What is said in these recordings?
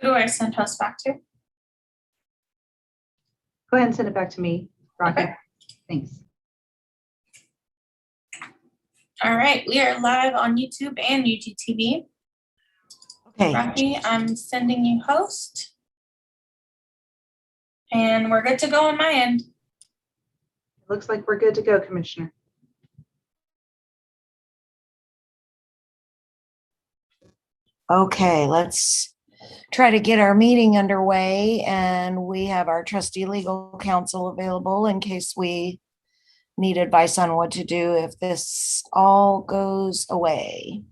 Who do I send host back to? Go ahead and send it back to me, Rocky. Okay. Thanks. All right, we are live on YouTube and UGTV. Okay, Rocky, I'm sending you host. And we're good to go on my end. Looks like we're good to go, Commissioner. okay, let's try to get our meeting underway, and we have our trustee legal counsel available in case we need advice on what to do if this all goes away.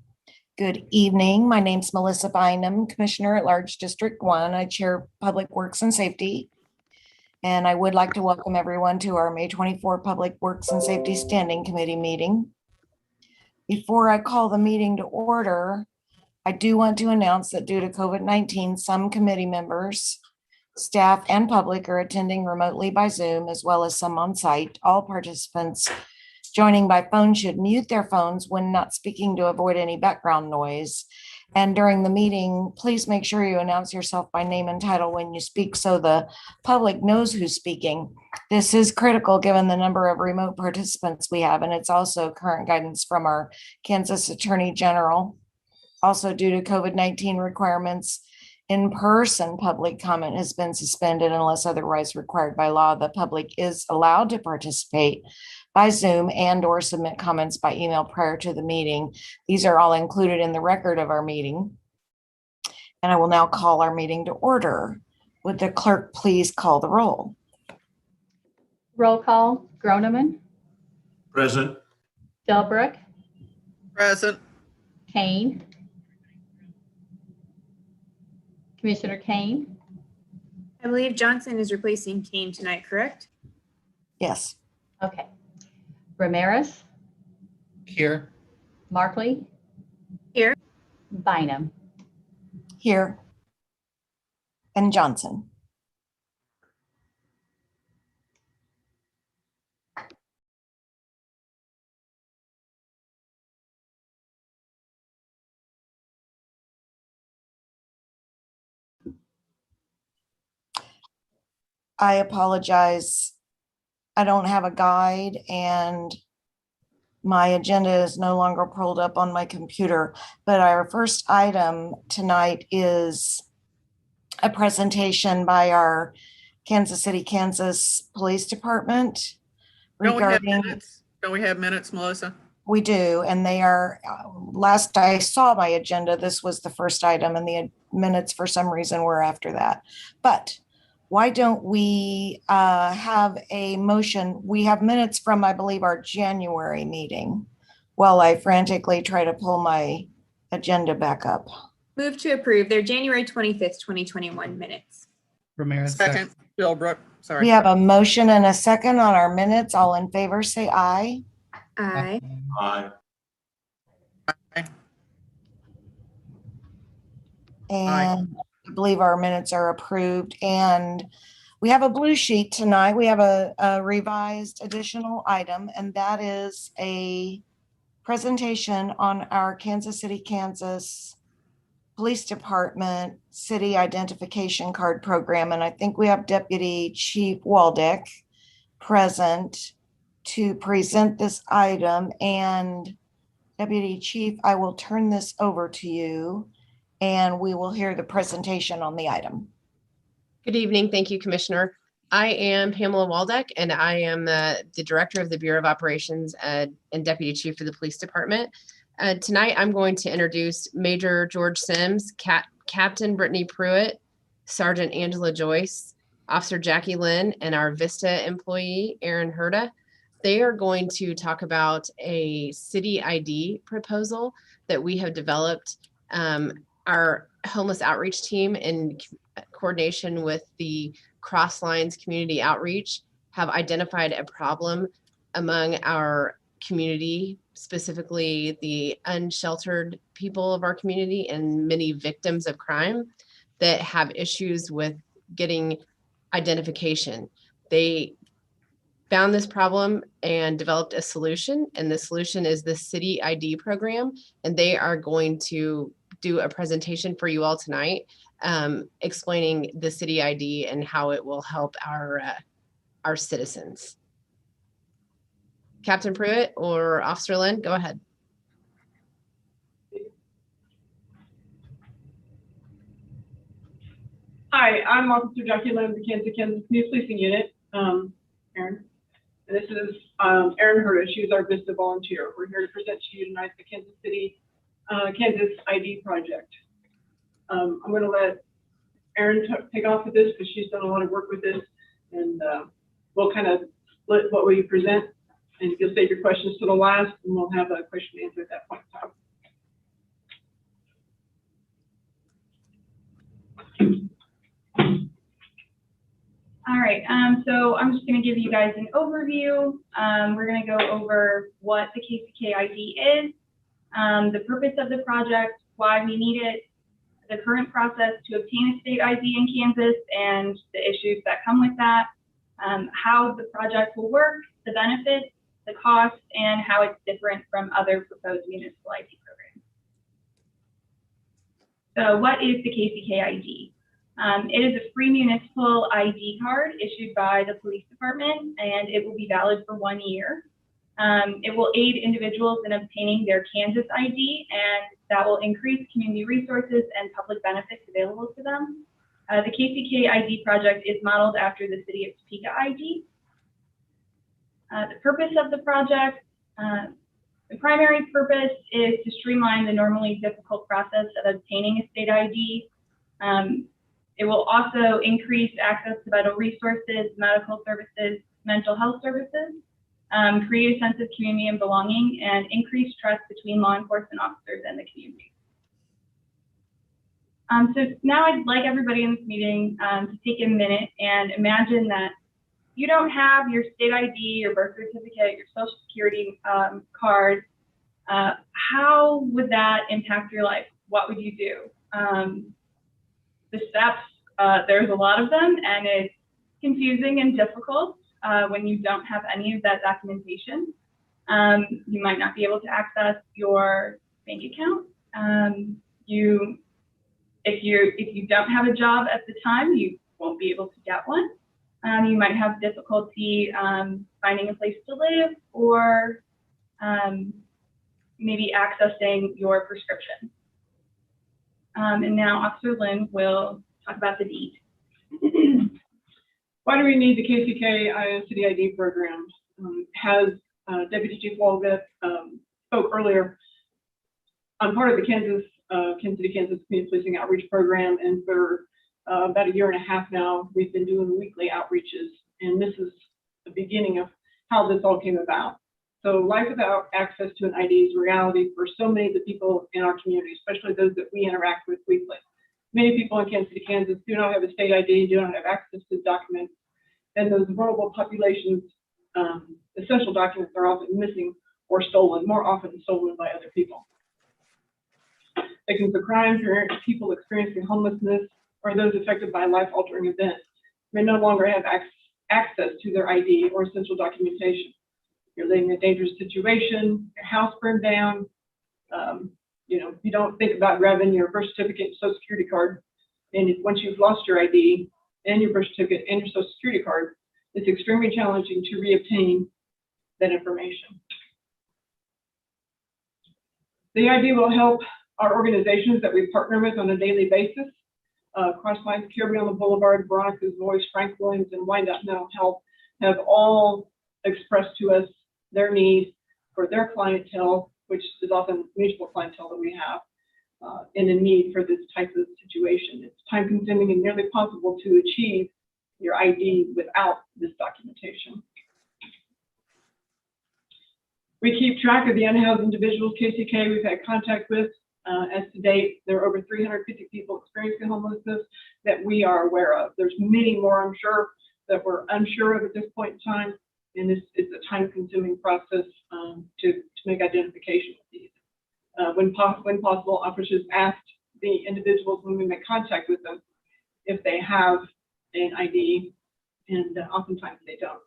Good evening. My name's Melissa Bynum, Commissioner at Large District 1. I chair Public Works and Safety. And I would like to welcome everyone to our May 24 Public Works and Safety Standing Committee meeting. Before I call the meeting to order, I do want to announce that due to COVID-19, some committee members, staff, and public are attending remotely by Zoom, as well as some on site. All participants joining by phone should mute their phones when not speaking to avoid any background noise. And during the meeting, please make sure you announce yourself by name and title when you speak so the public knows who's speaking. This is critical given the number of remote participants we have, and it's also current guidance from our Kansas Attorney General. Also, due to COVID-19 requirements, in-person public comment has been suspended unless otherwise required by law. The public is allowed to participate by Zoom and/or submit comments by email prior to the meeting. These are all included in the record of our meeting. And I will now call our meeting to order. Would the clerk please call the roll? Roll call, Groneman, Present. Delbruck, Present. Kane. Commissioner Kane, I believe Johnson is replacing Kane tonight, correct? Yes. okay. Ramirez, Here. Markley. Here. Bynum. Here. And Johnson. I apologize. I don't have a guide and my agenda is no longer pulled up on my computer, but our first item tonight is a presentation by our Kansas City, Kansas Police Department Don't we have regarding, minutes? Don't we have minutes, Melissa? we do, and they are, last I saw my agenda, this was the first item and the minutes for some reason were after that. But why don't we have a motion? We have minutes from, I believe, our January meeting while I frantically try to pull my agenda back up. Move to approve their January 25th, 2021 minutes. Ramirez. Second. Philbrook. We Sorry. have a motion and a second on our minutes. All in favor, say aye. Aye. Aye. And I believe our minutes are approved. And we have a blue sheet tonight. We have a revised additional item, and that is a presentation on our Kansas City, Kansas Police Department City Identification Card Program. And I think we have Deputy Chief Waldeck present to present this item. And Deputy Chief, I will turn this over to you and we will hear the presentation on the item. Good evening. Thank you, Commissioner. I am Pamela Waldeck, and I am the Director of the Bureau of Operations and Deputy Chief of the Police Department. Tonight, I'm going to introduce Major George Sims, Captain Brittany Pruitt, Sergeant Angela Joyce, Officer Jackie Lynn, and our Vista employee, Aaron Herda. They are going to talk about a city ID proposal that we have developed. Our homeless outreach team, in coordination with the Cross Lines Community Outreach, have identified a problem among our community, specifically the unsheltered people of our community and many victims of crime that have issues with getting identification. They found this problem and developed a solution, and the solution is the City ID program, and they are going to do a presentation for you all tonight, explaining the city ID and how it will help our citizens. Captain Pruitt or Officer Lynn, go ahead. Hi, I'm Officer Jackie Lynn of the Kansas Community Policing Unit, Erin. And this is Erin Hurta. She's our VISTA volunteer. We're here to present to you tonight the Kansas City, Kansas ID Project. I'm going to let Erin take off with this because she's done a lot of work with this, and we'll kind of split what we present, and you'll save your questions to the last, and we'll have a question and answer at that point in time. All right, so I'm just going to give you guys an overview. We're going to go over what the Kckic ID is, the purpose of the project, why we need it, the current process to obtain a state ID in Kansas and the issues that come with that, how the project will work, the benefits, the cost, and how it's different from other proposed municipal ID programs. So what is the Kckic ID? It is a free municipal ID card issued by the police department, and it will be valid for 1 year. It will aid individuals in obtaining their Kansas ID, and that will increase community resources and public benefits available to them. The Kckic ID project is modeled after the city of Topeka ID. The purpose of the project, the primary purpose is to streamline the normally difficult process of obtaining a state ID. It will also increase access to vital resources, medical services, mental health services, create a sense of community and belonging, and increase trust between law enforcement officers and the community. So now I'd like everybody in this meeting to take a minute and imagine that you don't have your state ID, your birth certificate, your social security card. How would that impact your life? What would you do? The steps, there's a lot of them, and it's confusing and difficult when you don't have any of that documentation. You might not be able to access your bank account. If you don't have a job at the time, you won't be able to get one. You might have difficulty finding a place to live, or maybe accessing your prescription. And now Officer Lynn will talk about the deed. Why do we need the Kckic City ID program? Has Deputy Chief Waldeck spoke earlier. I'm part of the Kansas City, Kansas Community Policing Outreach Program, and for about 1.5 years now, we've been doing weekly outreaches, and this is the beginning of how this all came about. So life without access to an ID is a reality for so many of the people in our community, especially those that we interact with weekly. Many people in Kansas City, Kansas do not have a state ID, do not have access to documents, and those vulnerable populations, essential documents are often missing or stolen, more often stolen by other people. Victims of crimes or people experiencing homelessness or those affected by life-altering events may no longer have access to their ID or essential documentation. You're living in a dangerous situation, your house burned down, you don't think about grabbing your birth certificate and social security card. And once you've lost your ID and your birth certificate and your social security card, it's extremely challenging to reobtain that information. The ID will help our organizations that we partner with on a daily basis. Crossline Security on the Boulevard, Veronica's Voice, Frank Williams, and Wind Up Mental Health have all expressed to us their need for their clientele, which is often municipal clientele that we have, and a need for this type of situation. It's time consuming and nearly impossible to achieve your ID without this documentation. We keep track of the unhoused individuals Kckic we've had contact with. As to date, there are over 350 people experiencing homelessness that we are aware of. There's many more, I'm sure, that we're unsure of at this point in time, and this is a time-consuming process to make identification of these. When possible, officers asked the individuals when we make contact with them if they have an ID, and oftentimes they don't.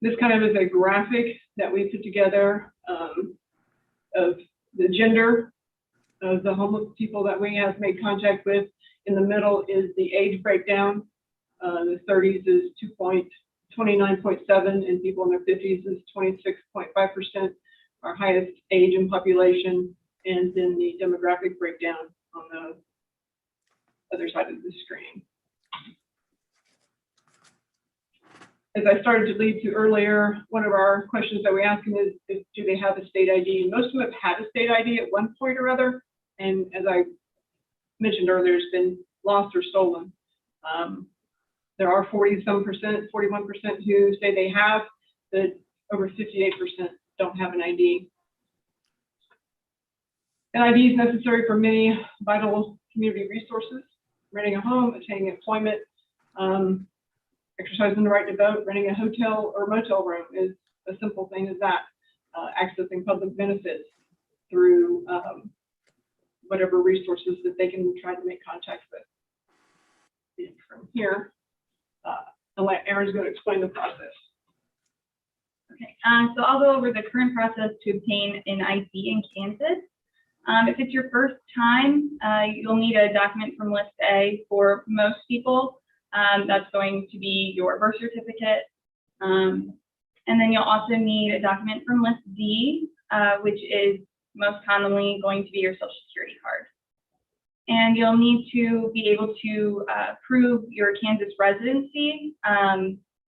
This kind of is a graphic that we put together of the gender of the homeless people that we have made contact with. In the middle is the age breakdown. The 30s is 29.7, and people in their 50s is 26.5%, our highest age in population. And then the demographic breakdown on the other side of the screen. As I started to lead to earlier, one of our questions that we ask them is do they have a state ID? Most of them have had a state ID at one point or other, and as I mentioned earlier, it's been lost or stolen. There are 41% who say they have, but over 58% don't have an ID. An ID is necessary for many vital community resources: renting a home, attaining employment, exercising the right to vote. Renting a hotel or motel room is a simple thing as that. Accessing public benefits through whatever resources that they can try to make contact with. And from here, I'll let Erin's going to explain the process. Okay, so I'll go over the current process to obtain an ID in Kansas. If it's your first time, you'll need a document from List A. For most people, that's going to be your birth certificate. And then you'll also need a document from List D, which is most commonly going to be your Social Security card. And you'll need to be able to prove your Kansas residency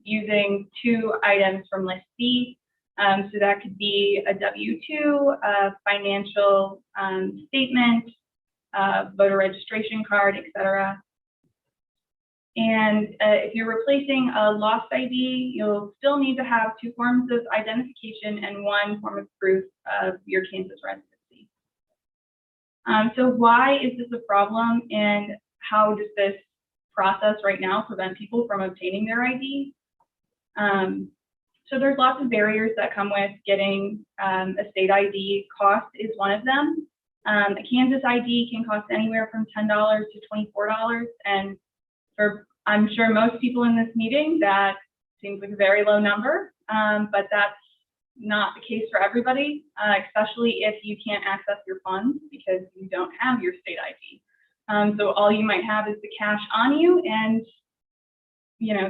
using 2 items from List B. So that could be a W-2, a financial statement, voter registration card, etc. And if you're replacing a lost ID, you'll still need to have 2 forms of identification and 1 form of proof of your Kansas residency. So why is this a problem, and how does this process right now prevent people from obtaining their ID? So there's lots of barriers that come with getting a state ID. Cost is one of them. A Kansas ID can cost anywhere from $10 to $24, and I'm sure most people in this meeting, that seems like a very low number, but that's not the case for everybody, especially if you can't access your funds because you don't have your state ID. So all you might have is the cash on you, and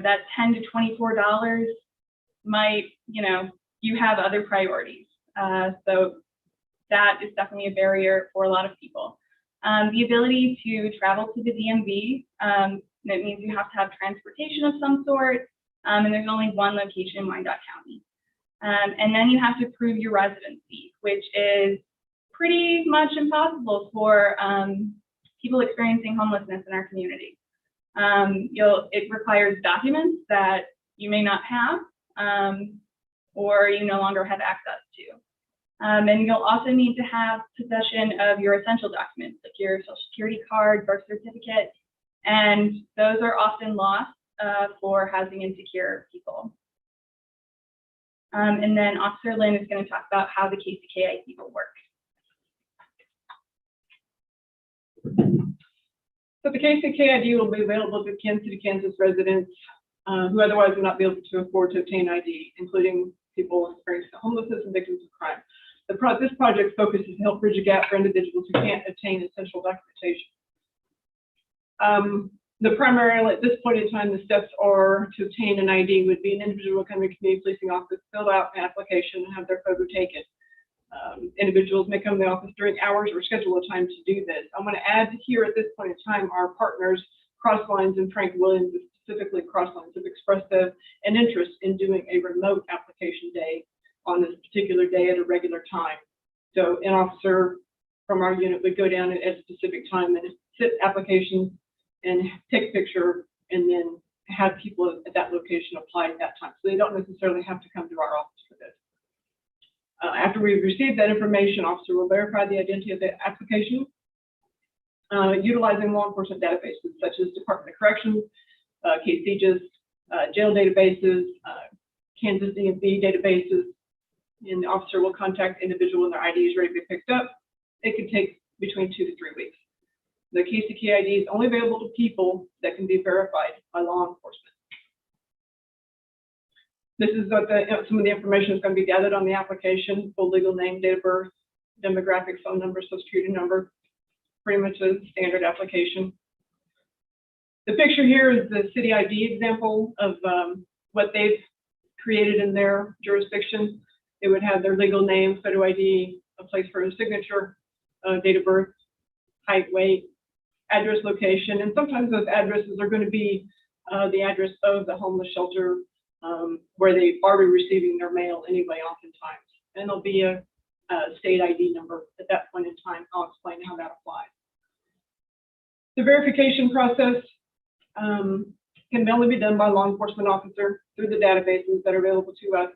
that $10 to $24 might, you have other priorities. So that is definitely a barrier for a lot of people. The ability to travel to the DMV, that means you have to have transportation of some sort, and there's only 1 location in Wyandotte County. And then you have to prove your residency, which is pretty much impossible for people experiencing homelessness in our community. It requires documents that you may not have, or you no longer have access to. And you'll also need to have possession of your essential documents, like your Social Security card, birth certificate, and those are often lost for housing insecure people. And then Officer Lynn is going to talk about how the Kckic will work. So the Kckic ID will be available to Kansas City, Kansas residents who otherwise would not be able to afford to obtain ID, including people experiencing homelessness and victims of crime. This project focuses to help bridge a gap for individuals who can't obtain essential documentation. Primarily at this point in time, the steps are to obtain an ID would be an individual coming to community policing office, fill out an application, and have their photo taken. Individuals may come to the office during hours or schedule a time to do this. I'm going to add here at this point in time, our partners, Crosslines and Frank Williams, specifically Crosslines, have expressed an interest in doing a remote application day on this particular day at a regular time. So an officer from our unit would go down at a specific time and sit applications and take a picture, and then have people at that location apply at that time. So they don't necessarily have to come to our office for this. After we've received that information, officer will verify the identity of the application utilizing law enforcement databases such as Department of Corrections, Kckic, jail databases, Kansas DMV databases, and the officer will contact the individual when their ID is ready to be picked up. It could take between 2 to 3 weeks. The Kckic ID is only available to people that can be verified by law enforcement. This is what some of the information is going to be gathered on the application: full legal name, date of birth, demographic, phone number, social security number, pretty much a standard application. The picture here is the city ID example of what they've created in their jurisdiction. It would have their legal name, photo ID, a place for a signature, date of birth, height, weight, address, location, and sometimes those addresses are going to be the address of the homeless shelter where they are receiving their mail anyway, oftentimes. And there'll be a state ID number at that point in time. I'll explain how that applies. The verification process can only be done by a law enforcement officer through the databases that are available to us.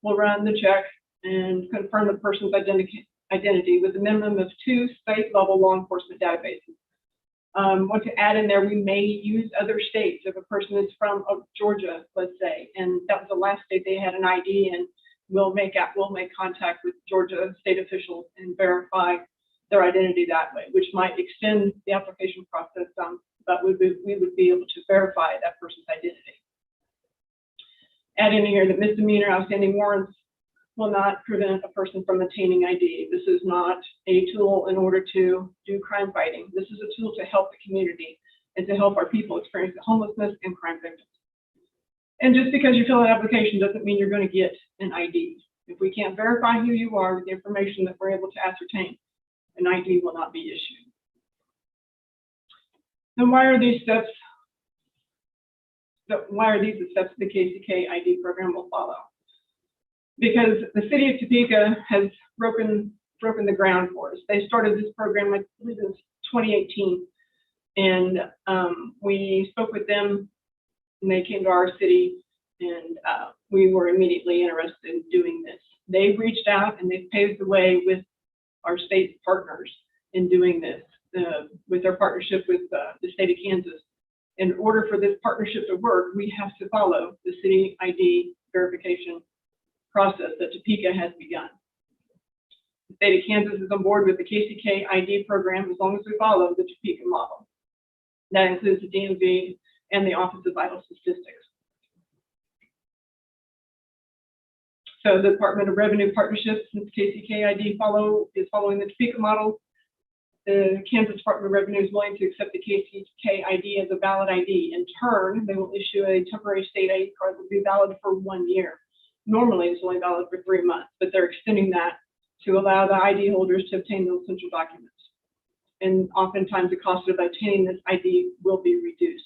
We'll run the check and confirm the person's identity with a minimum of 2 state-level law enforcement databases. Want to add in there, we may use other states. If a person is from Georgia, let's say, and that was the last state they had an ID in, we'll make contact with Georgia state officials and verify their identity that way, which might extend the application process some, but we would be able to verify that person's identity. Add in here that misdemeanor outstanding warrants will not prevent a person from obtaining ID. This is not a tool in order to do crime fighting. This is a tool to help the community and to help our people experience homelessness and crime victims. And just because you fill out an application doesn't mean you're going to get an ID. If we can't verify who you are with the information that we're able to ascertain, an ID will not be issued. Then why are these steps? Why are these the steps the Kckic ID program will follow? Because the city of Topeka has broken the ground for us. They started this program, I believe it was 2018, and we spoke with them, and they came to our city, and we were immediately interested in doing this. They've reached out and they've paved the way with our state partners in doing this, with their partnership with the state of Kansas. In order for this partnership to work, we have to follow the city ID verification process that Topeka has begun. The state of Kansas is on board with the Kckic ID program as long as we follow the Topeka model. That includes the DMV and the Office of Vital Statistics. So the Department of Revenue partnerships, since Kckic ID is following the Topeka model, the Kansas Department of Revenue is willing to accept the Kckic ID as a valid ID. In turn, they will issue a temporary state ID card that will be valid for 1 year. Normally, it's only valid for 3 months, but they're extending that to allow the ID holders to obtain those essential documents. And oftentimes, the cost of obtaining this ID will be reduced.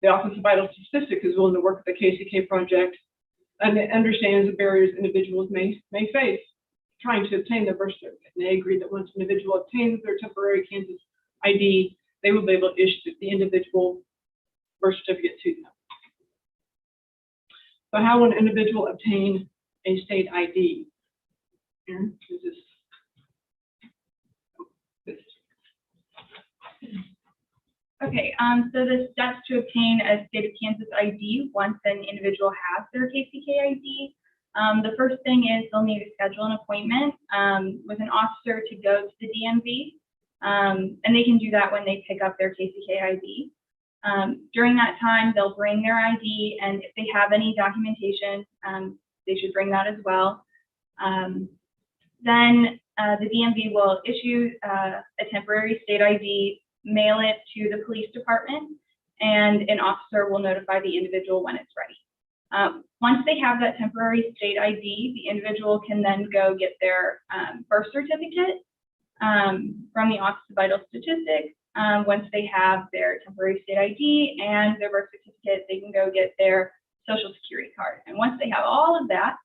The Office of Vital Statistics is willing to work with the Kckic Project and understands the barriers individuals may face trying to obtain their birth certificate. And they agree that once an individual obtains their temporary Kansas ID, they will be able to issue the individual birth certificate to them. So how will an individual obtain a state ID? Aaron, is this? Okay, so the steps to obtain a state of Kansas ID once an individual has their Kckic ID. The first thing is they'll need to schedule an appointment with an officer to go to the DMV, and they can do that when they pick up their Kckic ID. During that time, they'll bring their ID, and if they have any documentation, they should bring that as well. Then the DMV will issue a temporary state ID, mail it to the police department, and an officer will notify the individual when it's ready. Once they have that temporary state ID, the individual can then go get their birth certificate from the Office of Vital Statistics. Once they have their temporary state ID and their birth certificate, they can go get their social security card. And once they have all of that,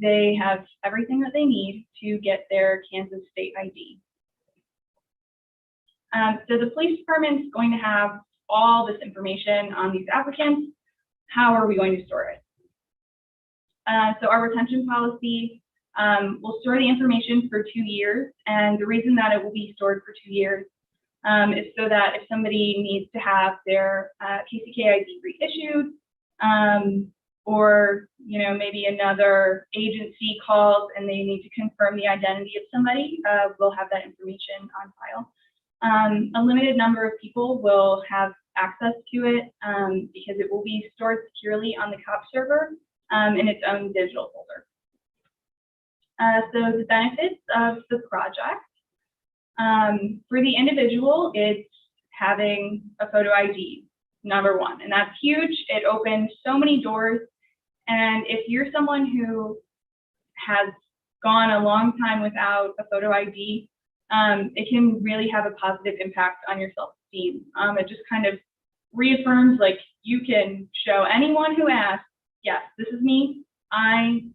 they have everything that they need to get their Kansas state ID. So the police department is going to have all this information on these applicants. How are we going to store it? So our retention policy will store the information for 2 years. And the reason that it will be stored for 2 years is so that if somebody needs to have their Kckic ID reissued, or maybe another agency calls and they need to confirm the identity of somebody, we'll have that information on file. A limited number of people will have access to it because it will be stored securely on the COP server in its own digital folder. So the benefits of the project. For the individual, it's having a photo ID, number one, and that's huge. It opens so many doors. And if you're someone who has gone a long time without a photo ID, it can really have a positive impact on your self-esteem. It just kind of reaffirms, like, you can show anyone who asks, yes, this is me, I'm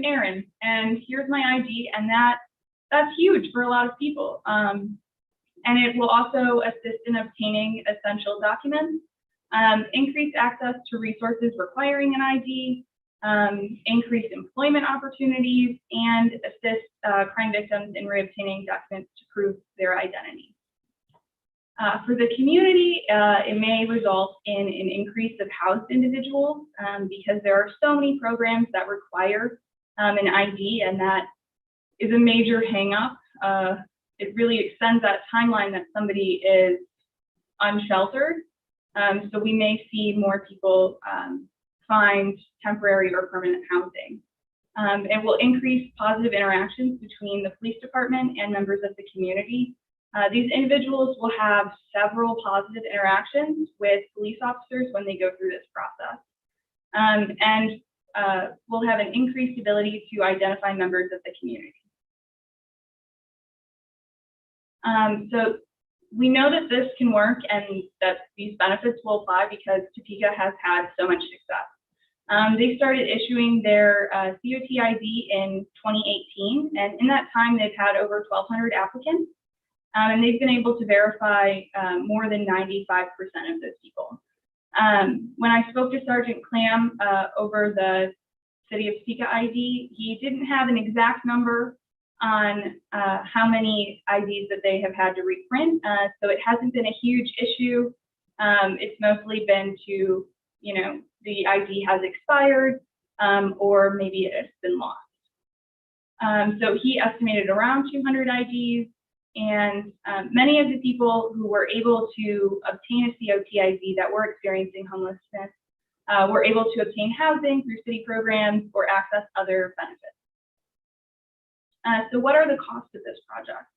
Erin, and here's my ID, and that's huge for a lot of people. And it will also assist in obtaining essential documents, increase access to resources requiring an ID, increase employment opportunities, and assist crime victims in reobtaining documents to prove their identity. For the community, it may result in an increase of housed individuals because there are so many programs that require an ID, and that is a major hang-up. It really extends that timeline that somebody is unsheltered. So we may see more people find temporary or permanent housing. It will increase positive interactions between the police department and members of the community. These individuals will have several positive interactions with police officers when they go through this process. And will have an increased ability to identify members of the community. So we know that this can work and that these benefits will apply because Topeka has had so much success. They started issuing their COT ID in 2018, and in that time they've had over 1,200 applicants, and they've been able to verify more than 95% of those people. When I spoke to Sergeant Clam over the City of Topeka ID, he didn't have an exact number on how many IDs that they have had to reprint, so it hasn't been a huge issue. It's mostly been to, you know, the ID has expired or maybe it's been lost. So he estimated around 200 IDs, and many of the people who were able to obtain a COT ID that were experiencing homelessness were able to obtain housing through city programs or access other benefits. So what are the costs of this project?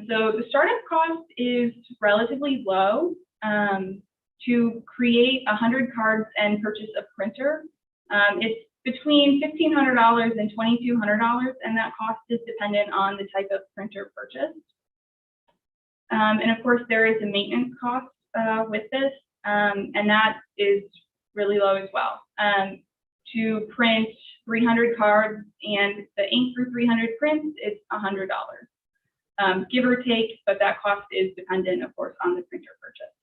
So the startup cost is relatively low. To create 100 cards and purchase a printer, it's between $1,500 and $2,200, and that cost is dependent on the type of printer purchased. And of course, there is a maintenance cost with this, and that is really low as well. To print 300 cards and the ink for 300 prints, it's $100, give or take, but that cost is dependent, of course, on the printer purchase.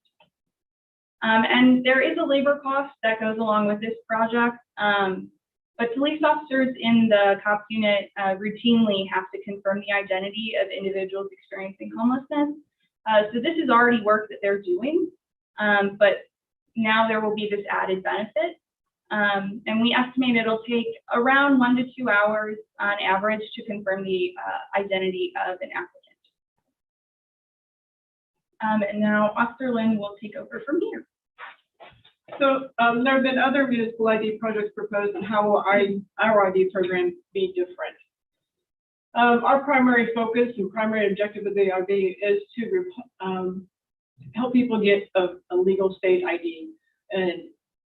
And there is a labor cost that goes along with this project, but police officers in the COPS unit routinely have to confirm the identity of individuals experiencing homelessness. So this is already work that they're doing, but now there will be this added benefit. And we estimate it'll take around 1 to 2 hours on average to confirm the identity of an applicant. And now Officer Lynn will take over from here. So there have been other municipal ID projects proposed, and how will our ID program be different? Our primary focus and primary objective of the ID is to help people get a legal state ID. And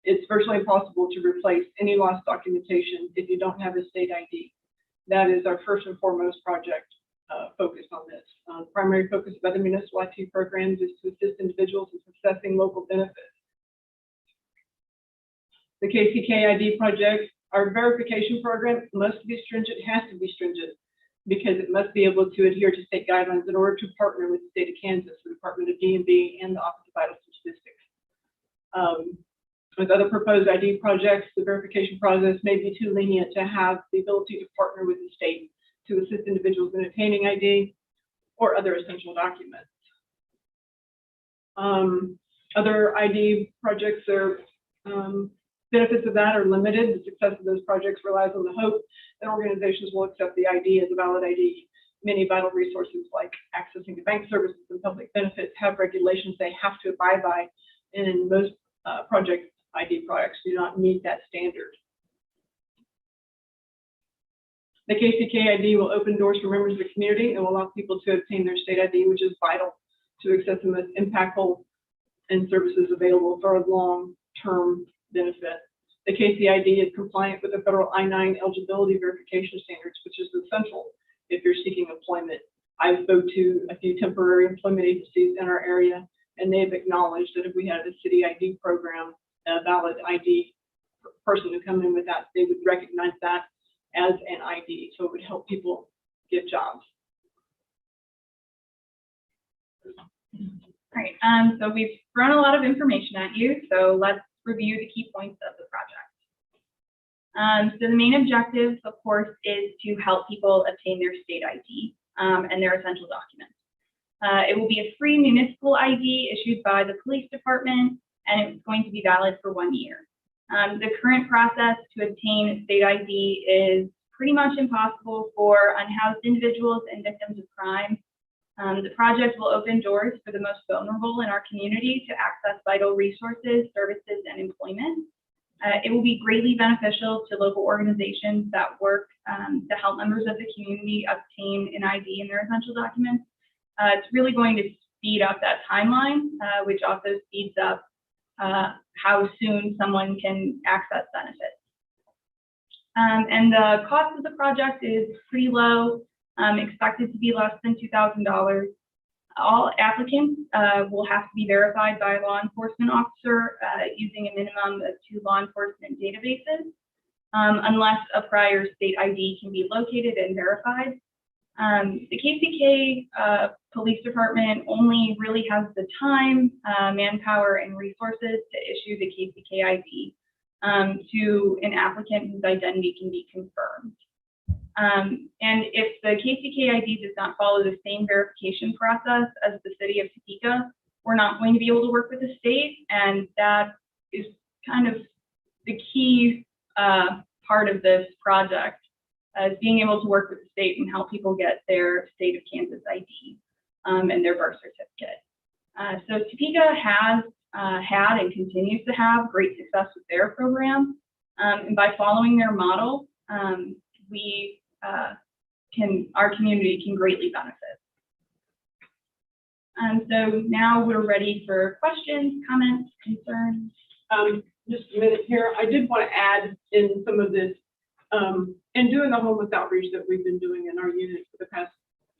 it's virtually impossible to replace any lost documentation if you don't have a state ID. That is our first and foremost project focused on this. Primary focus of other municipal IT programs is to assist individuals in accessing local benefits. The Kckic ID project, our verification program must be stringent, has to be stringent, because it must be able to adhere to state guidelines in order to partner with the state of Kansas, the Department of DMV, and the Office of Vital Statistics. With other proposed ID projects, the verification process may be too lenient to have the ability to partner with the state to assist individuals in obtaining ID or other essential documents. Other ID projects are benefits of that are limited. The success of those projects relies on the hope that organizations will accept the ID as a valid ID. Many vital resources like accessing to bank services and public benefits have regulations they have to abide by, and most project ID products do not meet that standard. The KCKID will open doors for members of the community and will allow people to obtain their state ID, which is vital to access the most impactful and services available for a long-term benefit. The KCID is compliant with the federal I-9 eligibility verification standards, which is essential if you're seeking employment. I spoke to a few temporary employment agencies in our area, and they've acknowledged that if we had a city ID program, a valid ID person to come in with that, they would recognize that as an ID, so it would help people get jobs. All right, so we've thrown a lot of information at you, so let's review the key points of the project. So the main objective, of course, is to help people obtain their state ID and their essential documents. It will be a free municipal ID issued by the police department, and it's going to be valid for 1 year. The current process to obtain a state ID is pretty much impossible for unhoused individuals and victims of crime. The project will open doors for the most vulnerable in our community to access vital resources, services, and employment. It will be greatly beneficial to local organizations that work to help members of the community obtain an ID and their essential documents. It's really going to speed up that timeline, which also speeds up how soon someone can access benefits. And the cost of the project is pretty low, expected to be less than $2,000. All applicants will have to be verified by a law enforcement officer using a minimum of 2 law enforcement databases, unless a prior state ID can be located and verified. The KCK Police Department only really has the time, manpower, and resources to issue the KCK ID to an applicant whose identity can be confirmed. And if the KCK ID does not follow the same verification process as the city of Topeka, we're not going to be able to work with the state, and that is kind of the key part of this project, is being able to work with the state and help people get their state of Kansas ID and their birth certificate. So Topeka has had and continues to have great success with their program, and by following their model, our community can greatly benefit. So now we're ready for questions, comments, concerns. Just a minute here. I did want to add in some of this, in doing the homeless outreach that we've been doing in our unit for the past,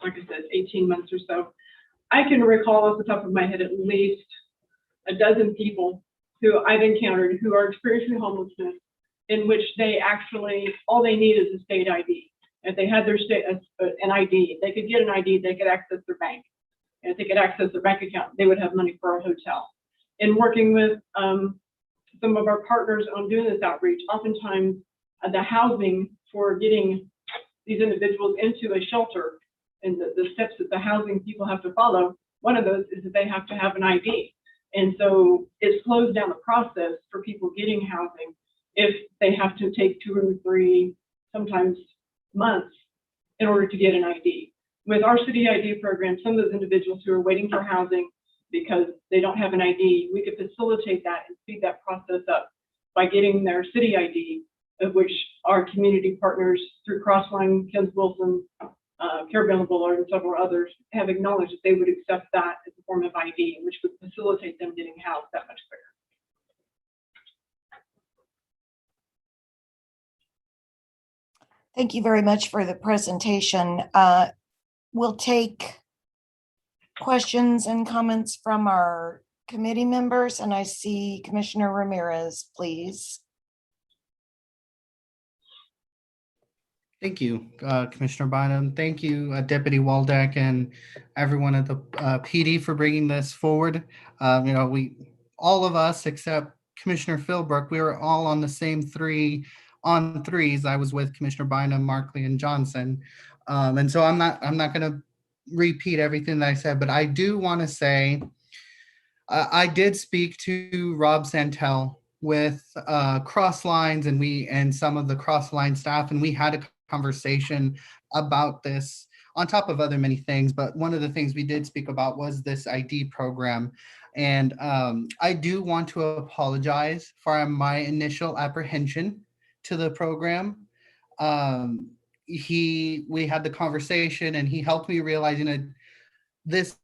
like I said, 18 months or so. I can recall off the top of my head at least a dozen people who I've encountered who are experiencing homelessness, in which they actually, all they need is a state ID. If they had their state, an ID, they could get an ID, they could access their bank. And if they could access their bank account, they would have money for a hotel. In working with some of our partners on doing this outreach, oftentimes the housing for getting these individuals into a shelter and the steps that the housing people have to follow, one of those is that they have to have an ID. And so it slows down the process for people getting housing if they have to take 2 or 3, sometimes months in order to get an ID. With our city ID program, some of those individuals who are waiting for housing because they don't have an ID, we could facilitate that and speed that process up by getting their city ID, of which our community partners through Crossline, Kens Wilson, Carabel Boulevard, and several others have acknowledged that they would accept that as a form of ID, which would facilitate them getting housed that much quicker. Thank you very much for the presentation. We'll take questions and comments from our committee members, and I see Commissioner Ramirez, please. Thank you, Commissioner Bynum. Thank you, Deputy Waldeck, and everyone at the PD for bringing this forward. All of us except Commissioner Philbrook, we were all on the same 3 on 3s. I was with Commissioner Bynum, Markley, and Johnson, and so I'm not going to repeat everything that I said, but I do want to say I did speak to Rob Santel with Crosslines and some of the Crossline staff, and we had a conversation about this on top of other many things. But one of the things we did speak about was this ID program. And I do want to apologize for my initial apprehension to the program. we had the conversation and he helped me realize, this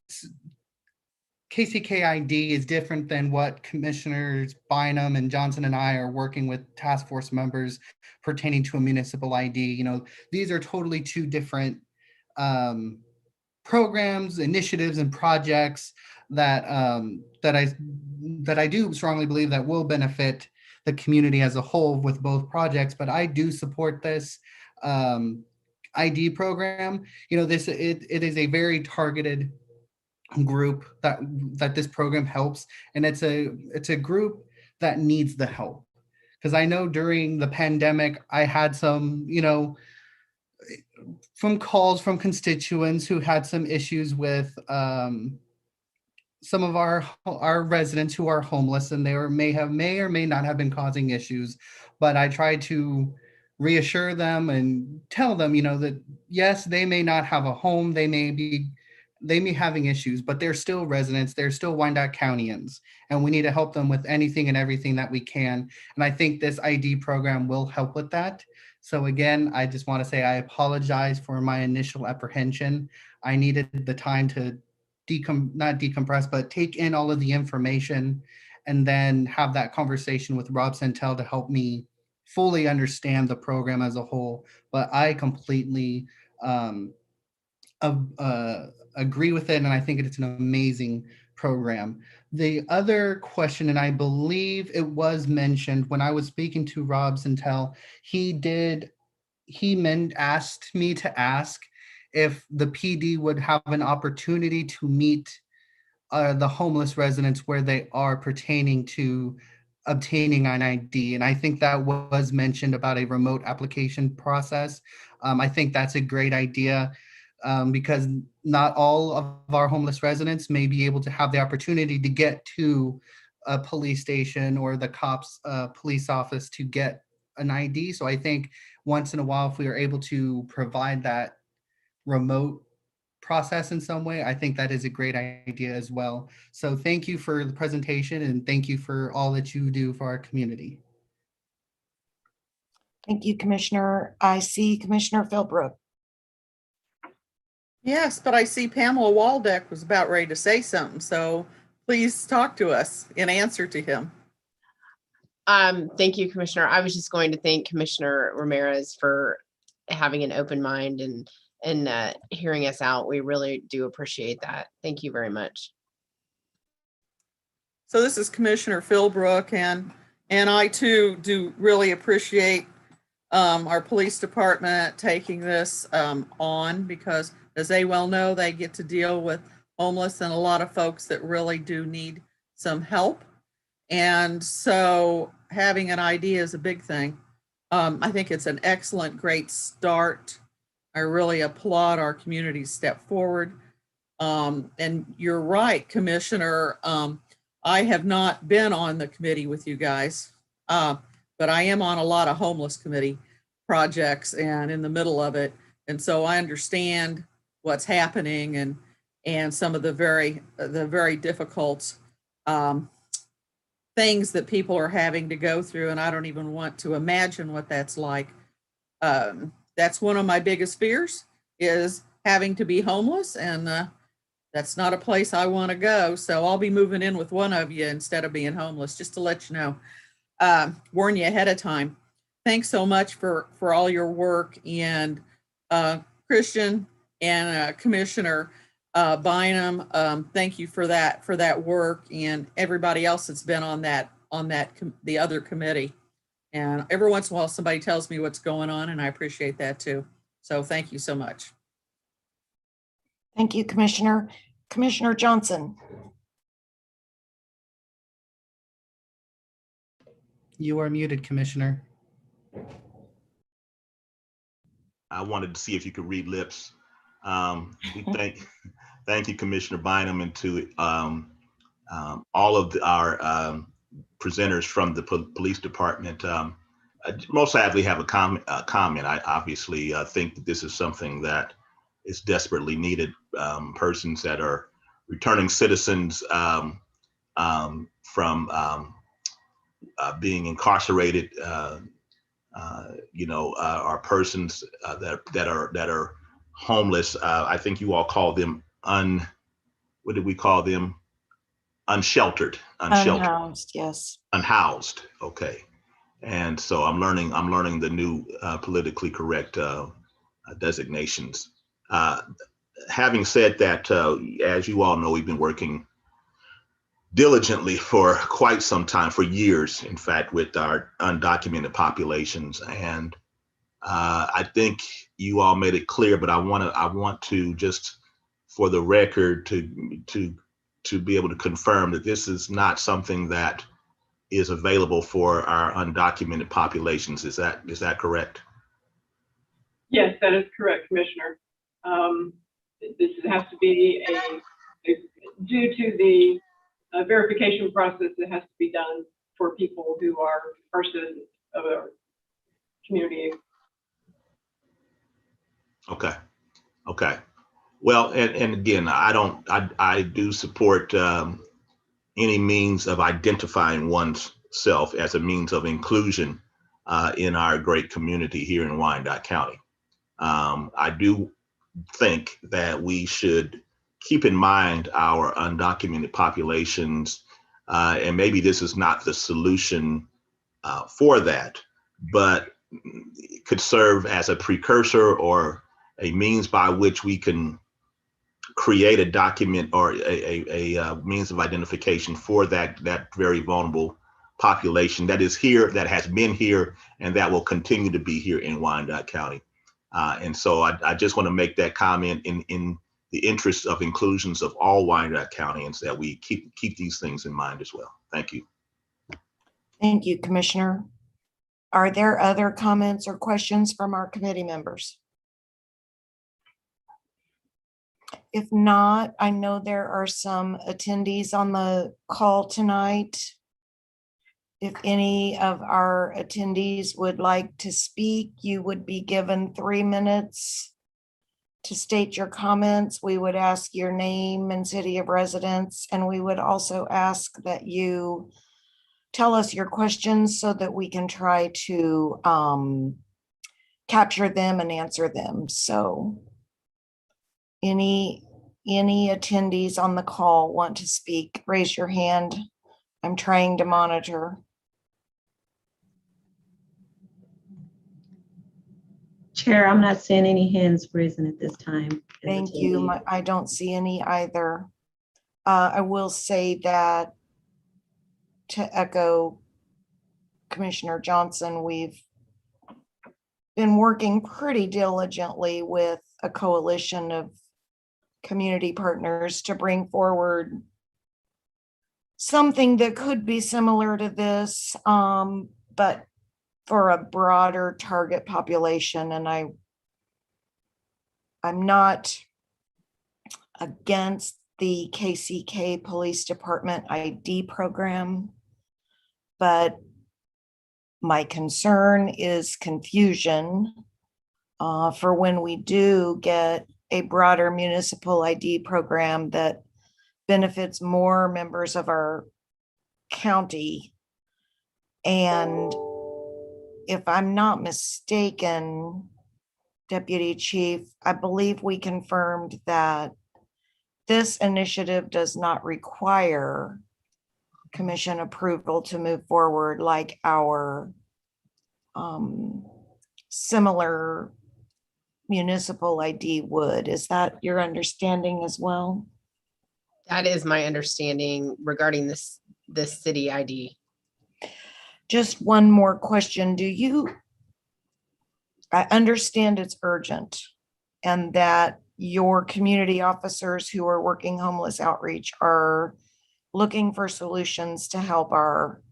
KCKID is different than what Commissioners Bynum and Johnson and I are working with task force members pertaining to a municipal ID. These are totally two different programs, initiatives, and projects that I do strongly believe that will benefit the community as a whole with both projects. But I do support this ID program. It is a very targeted group that this program helps, and it's a group that needs the help, because I know during the pandemic I had some from calls from constituents who had some issues with some of our residents who are homeless, and they may or may not have been causing issues. But I tried to reassure them and tell them, that yes, they may not have a home, they may be having issues, but they're still residents, they're still Wyandotte Countyans, and we need to help them with anything and everything that we can. And I think this ID program will help with that. So again, I just want to say I apologize for my initial apprehension. I needed the time to not decompress, but take in all of the information and then have that conversation with Rob Santel to help me fully understand the program as a whole. But I completely agree with it, and I think it's an amazing program. The other question, and I believe it was mentioned when I was speaking to Rob Santel, he asked me to ask if the PD would have an opportunity to meet the homeless residents where they are pertaining to obtaining an ID. And I think that was mentioned about a remote application process. I think that's a great idea. Because not all of our homeless residents may be able to have the opportunity to get to a police station or the cops police office to get an ID. So I think once in a while, if we are able to provide that remote process in some way, I think that is a great idea as well. So thank you for the presentation, and thank you for all that you do for our community. Thank you, Commissioner. I see Commissioner Philbrook. Yes, but I see Pamela Waldeck was about ready to say something, so please talk to us in answer to him. Thank you, Commissioner. I was just going to thank Commissioner Ramirez for having an open mind and hearing us out. We really do appreciate that. Thank you very much. So this is Commissioner Philbrook, and I too do really appreciate our police department taking this on, because as they well know, they get to deal with homeless and a lot of folks that really do need some help. And so having an ID is a big thing. I think it's an excellent, great start. I really applaud our community's step forward. And you're right, Commissioner. I have not been on the committee with you guys, but I am on a lot of homeless committee projects and in the middle of it. And so I understand what's happening and some of the very difficult things that people are having to go through. And I don't even want to imagine what that's like. That's one of my biggest fears, is having to be homeless, and that's not a place I want to go. So I'll be moving in with one of you instead of being homeless, just to let you know, warn you ahead of time. Thanks so much for all your work. And Christian and Commissioner Bynum, thank you for that work, and everybody else that's been on the other committee. And every once in a while, somebody tells me what's going on, and I appreciate that too. So thank you so much. Thank you, Commissioner. Commissioner Johnson. You are muted, Commissioner. I wanted to see if you could read lips. We thank you, Commissioner Bynum, and to all of our presenters from the police department. Most sadly, have a comment. I obviously think that this is something that is desperately needed. Persons that are returning citizens from being incarcerated are persons that are homeless. I think you all call them what did we call them? Unsheltered. Unhoused, yes. Unhoused. Okay. And so I'm learning the new politically correct designations. Having said that, as you all know, we've been working diligently for quite some time, for years, in fact, with our undocumented populations. And I think you all made it clear, but I want to just, for the record, to be able to confirm that this is not something that is available for our undocumented populations. Is that correct? Yes, that is correct, Commissioner. This has to be due to the verification process that has to be done for people who are citizens of our community. Okay. Well, and again, I do support any means of identifying oneself as a means of inclusion in our great community here in Wyandotte County. I do think that we should keep in mind our undocumented populations, and maybe this is not the solution for that, but it could serve as a precursor or a means by which we can create a document or a means of identification for that very vulnerable population that is here, that has been here, and that will continue to be here in Wyandotte County. And so I just want to make that comment in the interest of inclusions of all Wyandotte Countyans, that we keep these things in mind as well. Thank you. Thank you, Commissioner. Are there other comments or questions from our committee members? If not, I know there are some attendees on the call tonight. If any of our attendees would like to speak, you would be given 3 minutes to state your comments. We would ask your name and city of residence, and we would also ask that you tell us your questions so that we can try to capture them and answer them. So any attendees on the call want to speak, raise your hand. I'm trying to monitor. Chair, I'm not seeing any hands risen at this time. Thank you. I don't see any either. I will say that, to echo Commissioner Johnson, we've been working pretty diligently with a coalition of community partners to bring forward something that could be similar to this, but for a broader target population. And I'm not against the Kckic Police Department ID program, but my concern is confusion for when we do get a broader municipal ID program that benefits more members of our county. And if I'm not mistaken, Deputy Chief, I believe we confirmed that this initiative does not require commission approval to move forward like our similar municipal ID would. Is that your understanding as well? That is my understanding regarding this city ID. Just one more question. I understand it's urgent and that your community officers who are working homeless outreach are looking for solutions to help our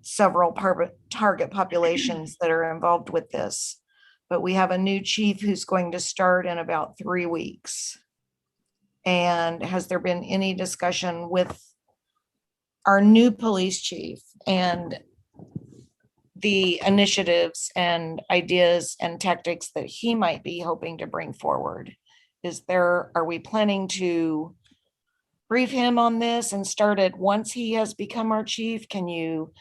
several target populations that are involved with this. But we have a new chief who's going to start in about 3 weeks. And has there been any discussion with our new police chief and the initiatives and ideas and tactics that he might be hoping to bring forward? Are we planning to brief him on this and start it once he has become our chief? Can you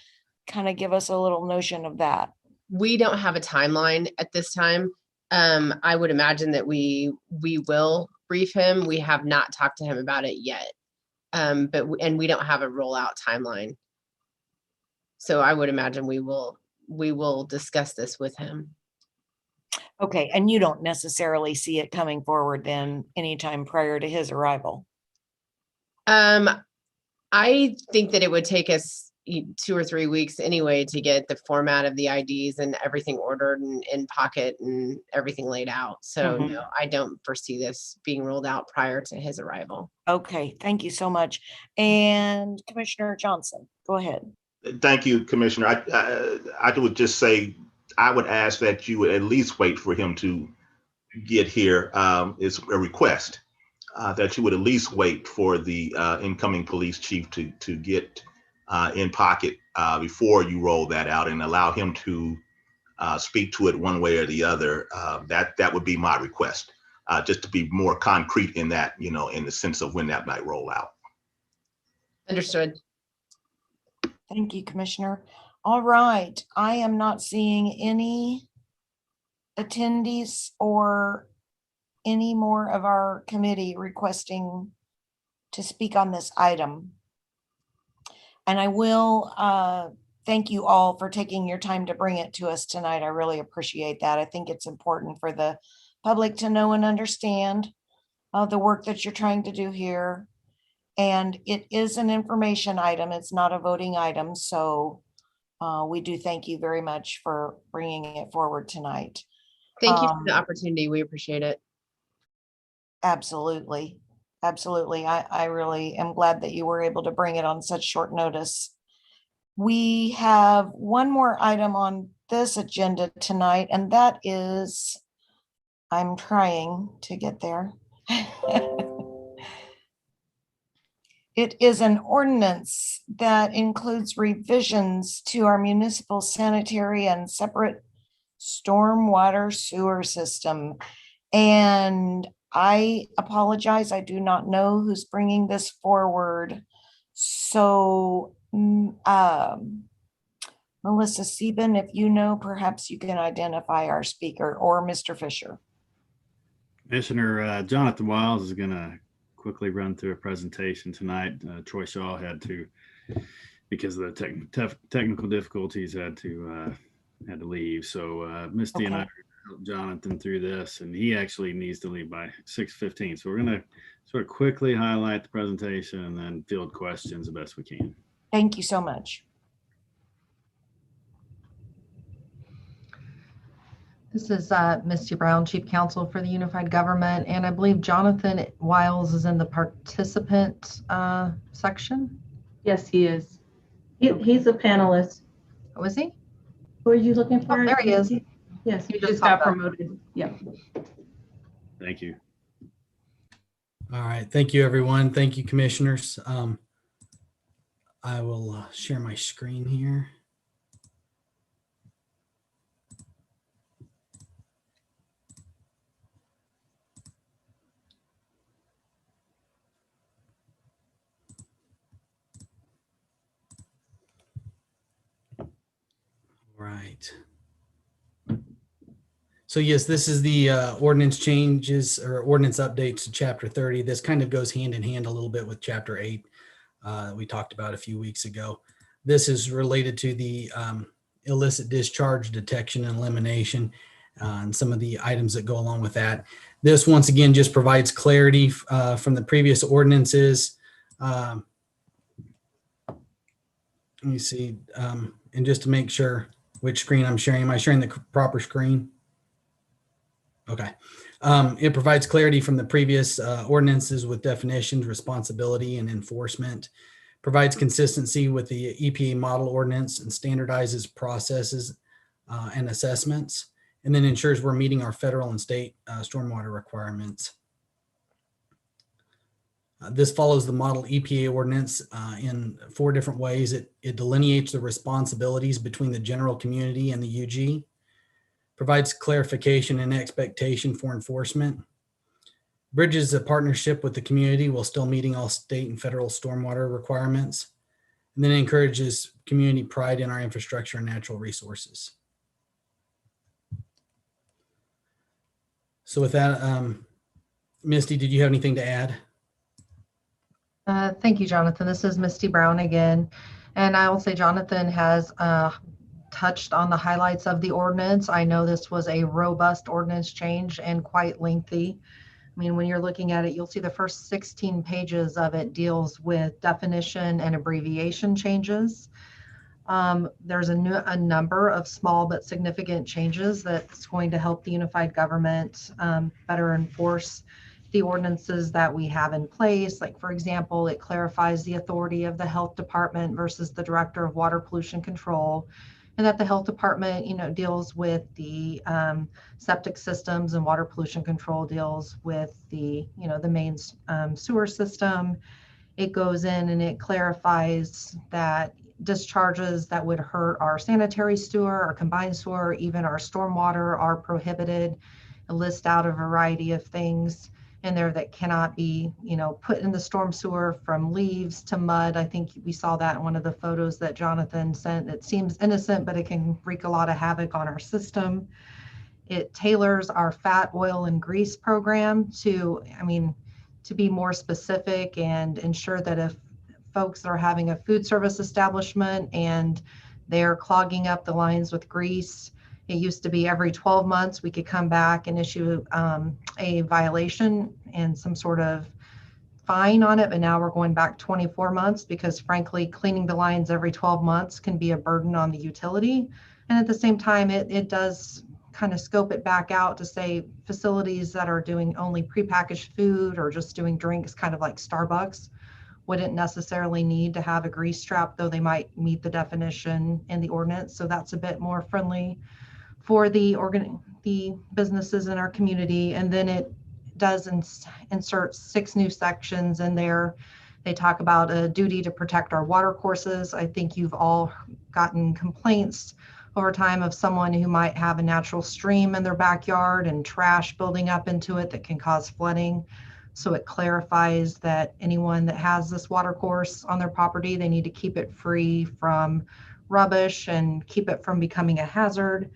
kind of give us a little notion of that? we don't have a timeline at this time. I would imagine that we will brief him. We have not talked to him about it yet. And we don't have a rollout timeline. So I would imagine we will discuss this with him. Okay, and you don't necessarily see it coming forward then anytime prior to his arrival? I think that it would take us 2 or 3 weeks anyway to get the format of the IDs and everything ordered and in pocket and everything laid out. So Mhm. no, I don't foresee this being rolled out prior to his arrival. Okay, thank you so much. And Commissioner Johnson, go ahead. Thank you, Commissioner. I would just say, I would ask that you would at least wait for him to get here. It's a request that you would at least wait for the incoming police chief to get in pocket before you roll that out, and allow him to speak to it one way or the other. That would be my request, just to be more concrete in that, in the sense of when that might roll out. Understood. Thank you, Commissioner. All right, I am not seeing any attendees or any more of our committee requesting to speak on this item. And I will thank you all for taking your time to bring it to us tonight. I really appreciate that. I think it's important for the public to know and understand the work that you're trying to do here. And it is an information item. It's not a voting item. So we do thank you very much for bringing it forward tonight. Thank you for the opportunity. We appreciate it. Absolutely. Absolutely. I really am glad that you were able to bring it on such short notice. We have one more item on this agenda tonight, and that is, I'm trying to get there. It is an ordinance that includes revisions to our municipal sanitary and separate stormwater sewer system. And I apologize, I do not know who's bringing this forward. So, Melissa Sieben, if you know, perhaps you can identify our speaker, or Mr. Fisher. Commissioner Jonathan Wiles is going to quickly run through a presentation tonight. Troy Shaw had to, because of the technical difficulties, had to leave. So Misty and I helped Jonathan through this, and he actually needs to leave by 6:15. So we're going to sort of quickly highlight the presentation and then field questions the best we can. Thank you so much. This is Misty Brown, Chief Counsel for the Unified Government, and I believe Jonathan Wiles is in the participant section. Yes, he is. He's a panelist. Oh, is he? Who are you looking for? Oh, there he is. Yes, he He just just got popped up. promoted. Yep. Thank you. All right. Thank you, everyone. Thank you, commissioners. I will share my screen here. Right. So yes, this is the ordinance changes or ordinance updates to chapter 30. This kind of goes hand in hand a little bit with chapter 8 we talked about a few weeks ago. This is related to the illicit discharge detection and elimination and some of the items that go along with that. This once again just provides clarity from the previous ordinances. Let me see, and just to make sure which screen I'm sharing. Am I sharing the proper screen? Okay. It provides clarity from the previous ordinances with definitions, responsibility, and enforcement. Provides consistency with the EPA model ordinance and standardizes processes and assessments, and then ensures we're meeting our federal and state stormwater requirements. This follows the model EPA ordinance in 4 different ways. It delineates the responsibilities between the general community and the UG, provides clarification and expectation for enforcement, bridges a partnership with the community while still meeting all state and federal stormwater requirements, and then encourages community pride in our infrastructure and natural resources. So with that, Misty, did you have anything to add? Thank you, Jonathan. This is Misty Brown again. And I will say Jonathan has touched on the highlights of the ordinance. I know this was a robust ordinance change and quite lengthy. I mean, when you're looking at it, you'll see the first 16 pages of it deals with definition and abbreviation changes. There's a number of small but significant changes that's going to help the unified government better enforce the ordinances that we have in place. Like, for example, it clarifies the authority of the health department versus the director of water pollution control, and that the health department, deals with the septic systems, and water pollution control deals with the, the main sewer system. It goes in and it clarifies that discharges that would hurt our sanitary sewer, our combined sewer, even our stormwater are prohibited. It lists out a variety of things in there that cannot be, put in the storm sewer, from leaves to mud. I think we saw that in one of the photos that Jonathan sent. It seems innocent, but it can wreak a lot of havoc on our system. It tailors our fat, oil, and grease program to be more specific and ensure that if folks are having a food service establishment and they're clogging up the lines with grease, it used to be every 12 months we could come back and issue a violation and some sort of fine on it, but now we're going back 24 months because frankly, cleaning the lines every 12 months can be a burden on the utility. And at the same time, it does kind of scope it back out to say facilities that are doing only prepackaged food or just doing drinks, kind of like Starbucks, wouldn't necessarily need to have a grease trap, though they might meet the definition in the ordinance. So that's a bit more friendly for the businesses in our community. And then it does insert 6 new sections in there. They talk about a duty to protect our water courses. I think you've all gotten complaints over time of someone who might have a natural stream in their backyard and trash building up into it that can cause flooding. So it clarifies that anyone that has this water course on their property, they need to keep it free from rubbish and keep it from becoming a hazard.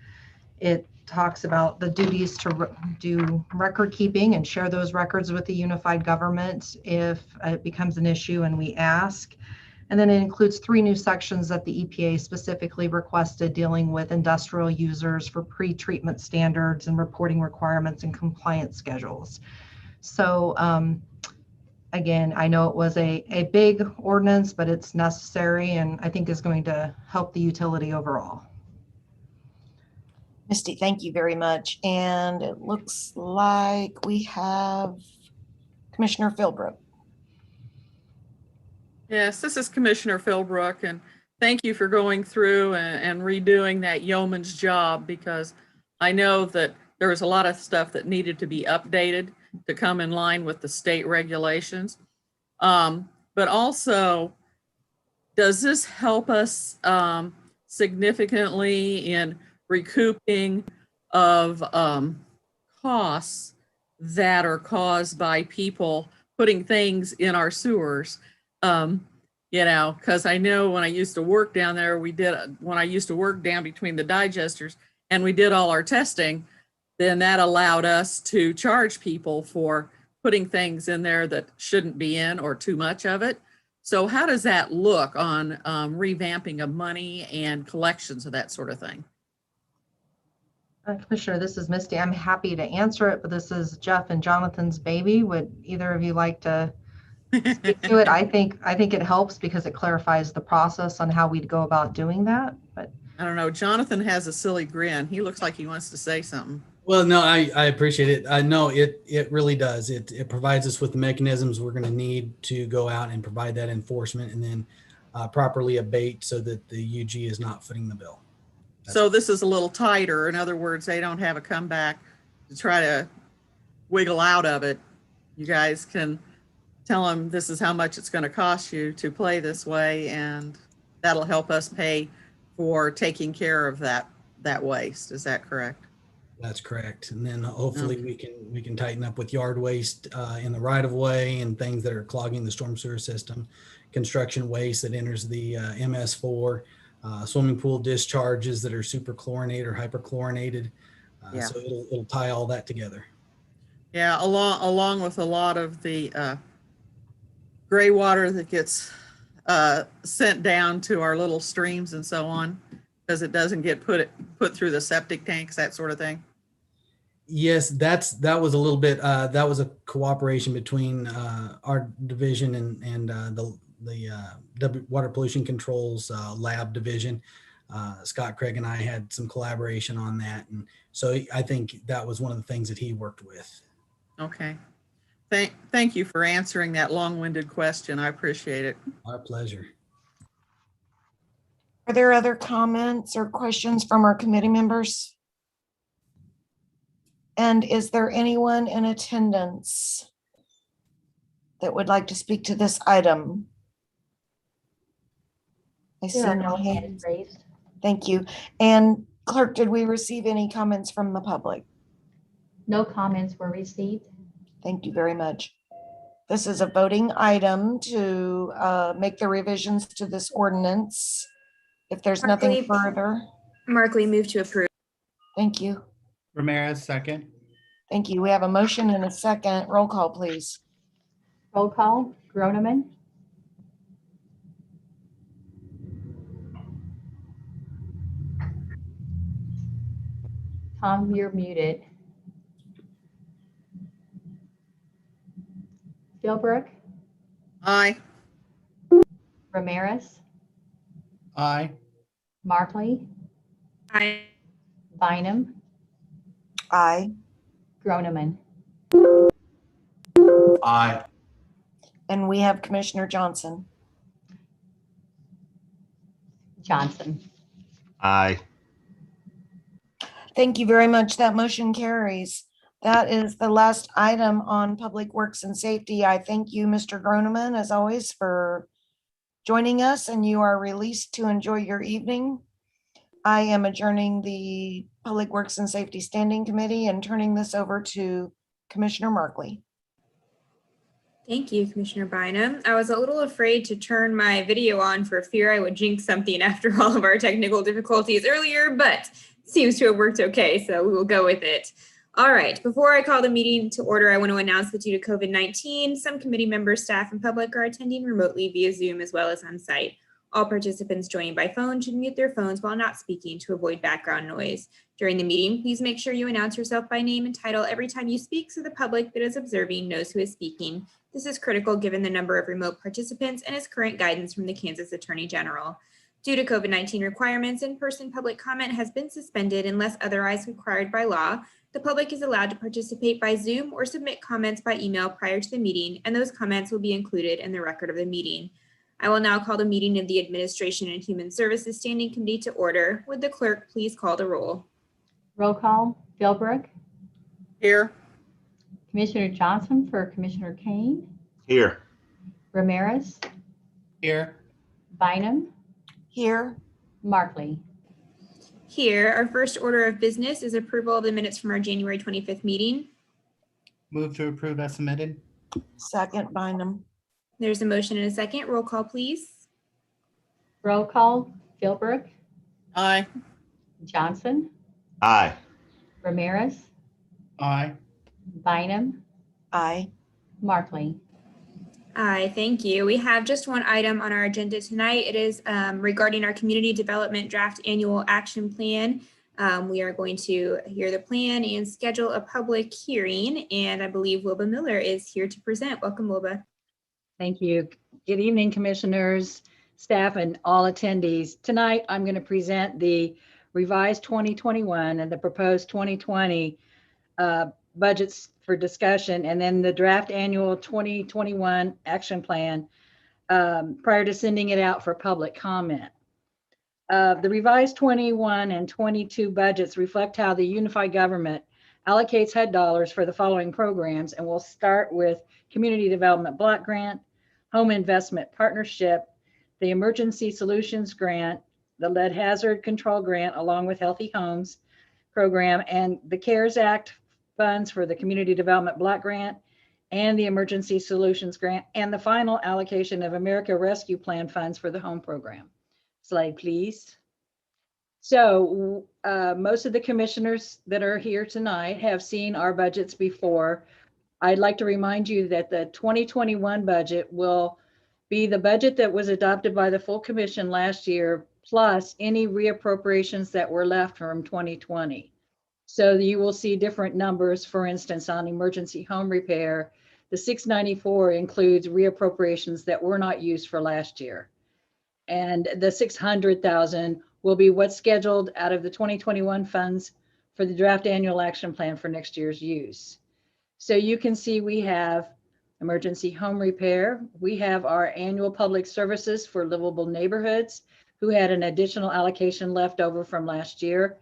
It talks about the duties to do record keeping and share those records with the unified government if it becomes an issue and we ask. And then it includes 3 new sections that the EPA specifically requested dealing with industrial users for pre-treatment standards and reporting requirements and compliance schedules. So again, I know it was a big ordinance, but it's necessary and I think is going to help the utility overall. Misty, thank you very much. And it looks like we have Commissioner Philbrook. Yes, this is Commissioner Philbrook, and thank you for going through and redoing that yeoman's job, because I know that there was a lot of stuff that needed to be updated to come in line with the state regulations. But also, does this help us significantly in recouping of costs that are caused by people putting things in our sewers? Because I know when I used to work down there, when I used to work down between the digesters and we did all our testing, then that allowed us to charge people for putting things in there that shouldn't be in or too much of it. So how does that look on revamping of money and collections of that sort of thing? Commissioner, this is Misty. I'm happy to answer it, but this is Jeff and Jonathan's baby. Would either of you like to speak to it? I think it helps because it clarifies the process on how we'd go about doing that. But I don't know. Jonathan has a silly grin. He looks like he wants to say something. Well, no, I appreciate it. I know it really does. It provides us with the mechanisms we're going to need to go out and provide that enforcement and then properly abate so that the UG is not footing the bill. So this is a little tighter. In other words, they don't have a comeback to try to wiggle out of it. You guys can tell them this is how much it's going to cost you to play this way, and that'll help us pay for taking care of that waste. Is that correct? That's correct. And then hopefully we can tighten up with yard waste in the right of way and things that are clogging the storm sewer system, construction waste that enters the MS4, swimming pool discharges that are superchlorinated or hyperchlorinated. So it'll tie all that together. Yeah, along with a lot of the gray water that gets sent down to our little streams and so on, because it doesn't get put through the septic tanks, that sort of thing. Yes, that was a little bit, that was a cooperation between our division and the Water Pollution Controls Lab division. Scott Craig and I had some collaboration on that. And so I think that was one of the things that he worked with. Okay. Thank you for answering that long-winded question. I appreciate it. Our pleasure. Are there other comments or questions from our committee members? And is there anyone in attendance that would like to speak to this item? I see There are no no hands hands. raised. Thank you. And clerk, did we receive any comments from the public? No comments were received. Thank you very much. This is a voting item to make the revisions to this ordinance. If there's nothing further. Markley, move to approve. Thank you. Ramirez, second. Thank you. We have a motion and a second. Roll call, please. Roll call, Groneman. Tom, you're muted. Philbrook, Aye. Ramirez, Aye. Markley, Aye. Bynum, Aye. Groneman. Aye. And we have Commissioner Johnson. Johnson. Aye. Thank you very much. That motion carries. That is the last item on Public Works and Safety. I thank you, Mr. Groneman, as always, for joining us, and you are released to enjoy your evening. I am adjourning the Public Works and Safety Standing Committee and turning this over to Commissioner Markley. Thank you, Commissioner Bynum. I was a little afraid to turn my video on for fear I would jinx something after all of our technical difficulties earlier, but seems to have worked okay, so we will go with it. All right, before I call the meeting to order, I want to announce that due to COVID-19, some committee members, staff, and public are attending remotely via Zoom as well as on site. All participants joining by phone should mute their phones while not speaking to avoid background noise. During the meeting, please make sure you announce yourself by name and title every time you speak so the public that is observing knows who is speaking. This is critical given the number of remote participants and is current guidance from the Kansas Attorney General. Due to COVID-19 requirements, in-person public comment has been suspended unless otherwise required by law. The public is allowed to participate by Zoom or submit comments by email prior to the meeting, and those comments will be included in the record of the meeting. I will now call the meeting of the Administration and Human Services Standing Committee to order. Would the clerk please call the roll? Roll call, Philbrook. Here. Commissioner Johnson for Commissioner Kane. Here. Ramirez, Here. Bynum, Here. Markley. Here, our first order of business is approval of the minutes from our January 25th meeting. Move to approve as submitted. Second, Bynum. There's a motion and a second. Roll call, please. Roll call, Philbrook, Aye. Johnson, Aye. Ramirez, Aye. Bynum, Aye. Markley. Aye, thank you. We have just one item on our agenda tonight. It is regarding our Community Development Draft Annual Action Plan. We are going to hear the plan and schedule a public hearing, and I believe Wilba Miller is here to present. Welcome, Wilba. Thank you. Good evening, commissioners, staff, and all attendees. Tonight, I'm going to present the revised 2021 and the proposed 2020 budgets for discussion, and then the draft annual 2021 action plan prior to sending it out for public comment. The revised 21 and 22 budgets reflect how the unified government allocates HUD dollars for the following programs, and we'll start with Community Development Block Grant, Home Investment Partnership, the Emergency Solutions Grant, the Lead Hazard Control Grant, along with Healthy Homes Program, and the CARES Act funds for the Community Development Block Grant and the Emergency Solutions Grant, and the final allocation of America Rescue Plan funds for the Home Program. Slide, please. So most of the commissioners that are here tonight have seen our budgets before. I'd like to remind you that the 2021 budget will be the budget that was adopted by the full commission last year, plus any reappropriations that were left from 2020. So you will see different numbers. For instance, on emergency home repair, the 694 includes reappropriations that were not used for last year. And the 600,000 will be what's scheduled out of the 2021 funds for the draft annual action plan for next year's use. So you can see we have emergency home repair. We have our annual public services for livable neighborhoods, who had an additional allocation left over from last year.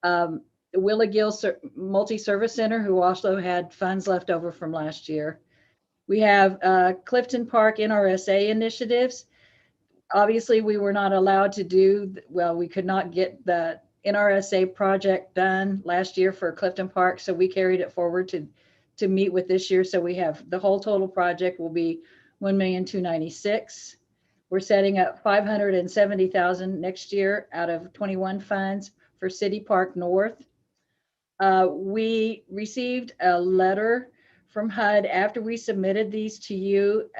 The Willa Gill Multi-Service Center, who also had funds left over from last year. We have Clifton Park NRSA initiatives. Obviously, we were not allowed to do, well, we could not get the NRSA project done last year for Clifton Park, so we carried it forward to meet with this year. So we have the whole total project will be $1,296,000. We're setting up $570,000 next year out of 21 funds for City Park North. We received a letter from HUD after we submitted these to you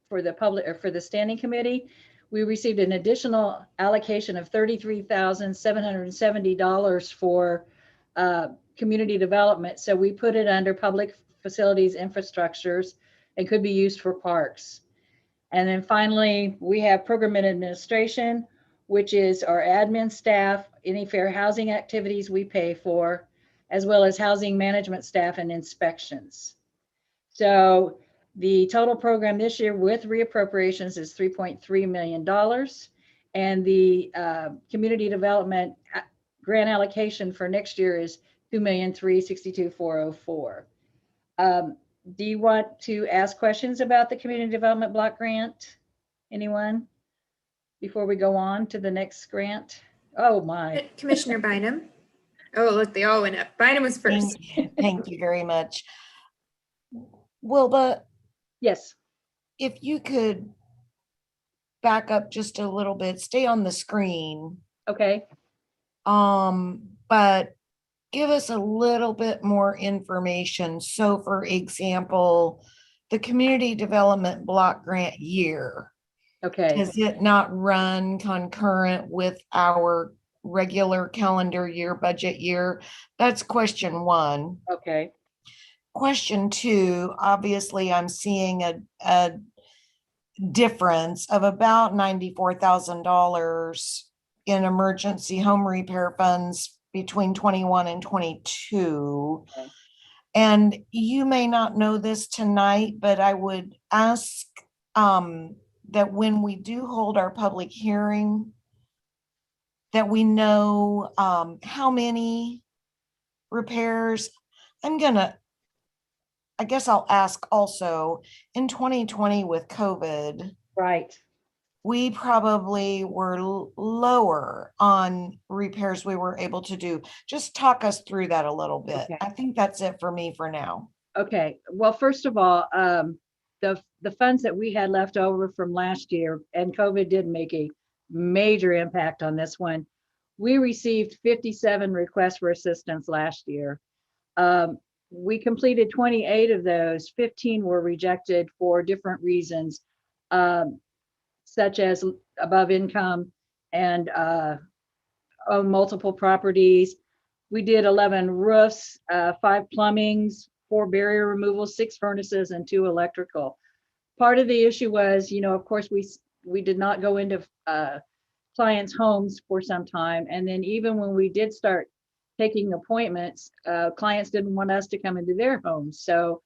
for the public or for the standing committee. We received an additional allocation of $33,770 for community development. So we put it under public facilities infrastructures and could be used for parks. And then finally, we have program and administration, which is our admin staff, any fair housing activities we pay for, as well as housing management staff and inspections. So the total program this year with reappropriations is $3.3 million. And the community development grant allocation for next year is $2,362,404. Do you want to ask questions about the community development block grant? Anyone? Before we go on to the next grant? Oh my. Commissioner Bynum. Oh, look, they all went up. Bynum was first. Thank you very much. Wilba, yes. If you could back up just a little bit, stay on the screen. Okay. But give us a little bit more information. So for example, the community development block grant year. Okay. Does it not run concurrent with our regular calendar year, budget year? That's question one. Okay. Question two, obviously I'm seeing a difference of about $94,000 in emergency home repair funds between 21 and 22. Okay. And you may not know this tonight, but I would ask that when we do hold our public hearing, that we know how many repairs. I guess I'll ask also, in 2020 with COVID, right, we probably were lower on repairs we were able to do. Just talk us through that a little bit. Okay. I think that's it for me for now. Okay. Well, first of all, the funds that we had left over from last year, and COVID did make a major impact on this one. We received 57 requests for assistance last year. We completed 28 of those. 15 were rejected for different reasons, such as above income and own multiple properties. We did 11 roofs, 5 plumbings, 4 barrier removals, 6 furnaces, and 2 electrical. Part of the issue was, of course, we did not go into clients' homes for some time. And then even when we did start taking appointments, clients didn't want us to come into their homes. So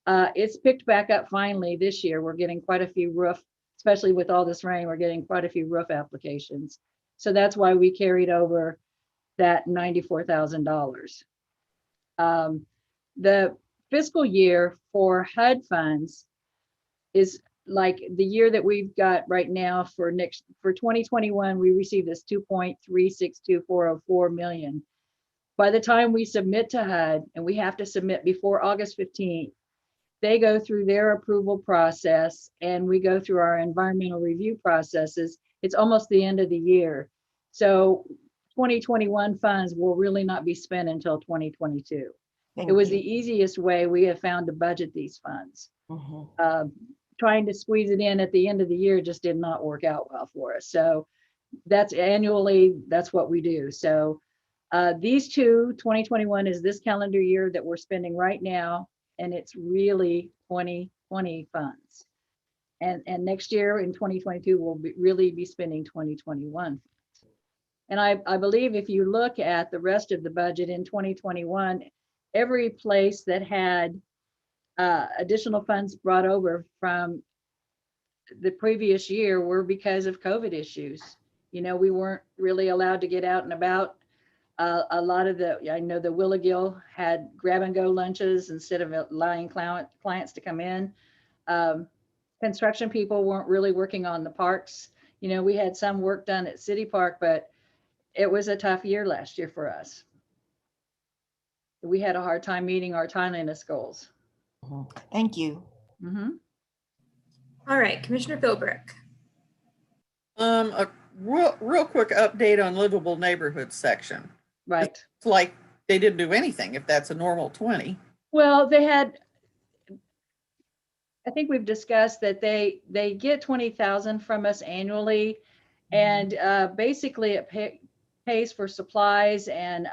it's picked back up finally this year. We're getting quite a few roof, especially with all this rain, we're getting quite a few roof applications. So that's why we carried over that $94,000. The fiscal year for HUD funds is like the year that we've got right now for 2021, we received this $2.362404 million. By the time we submit to HUD, and we have to submit before August 15th, they go through their approval process and we go through our environmental review processes. It's almost the end of the year. So 2021 funds will really not be spent until 2022. It was the easiest way we have found to budget these funds. Trying to squeeze it in at the end of the year just did not work out well for us. So that's annually, that's what we do. So these two, 2021 is this calendar year that we're spending right now, and it's really 2020 funds. And next year in 2022, we'll really be spending 2021. And I believe if you look at the rest of the budget in 2021, every place that had additional funds brought over from the previous year were because of COVID issues. You know, we weren't really allowed to get out and about. A lot of I know the Willigill had grab and go lunches instead of allowing clients to come in. Construction people weren't really working on the parks. You know, we had some work done at City Park, but it was a tough year last year for us. We had a hard time meeting our timeliness goals. Thank you. All right, Commissioner Philbrook. A real quick update on livable neighborhoods section. Right. It's like they didn't do anything if that's a normal 20. Well, they had, I think we've discussed that they get 20,000 from us annually, and basically it pays for supplies and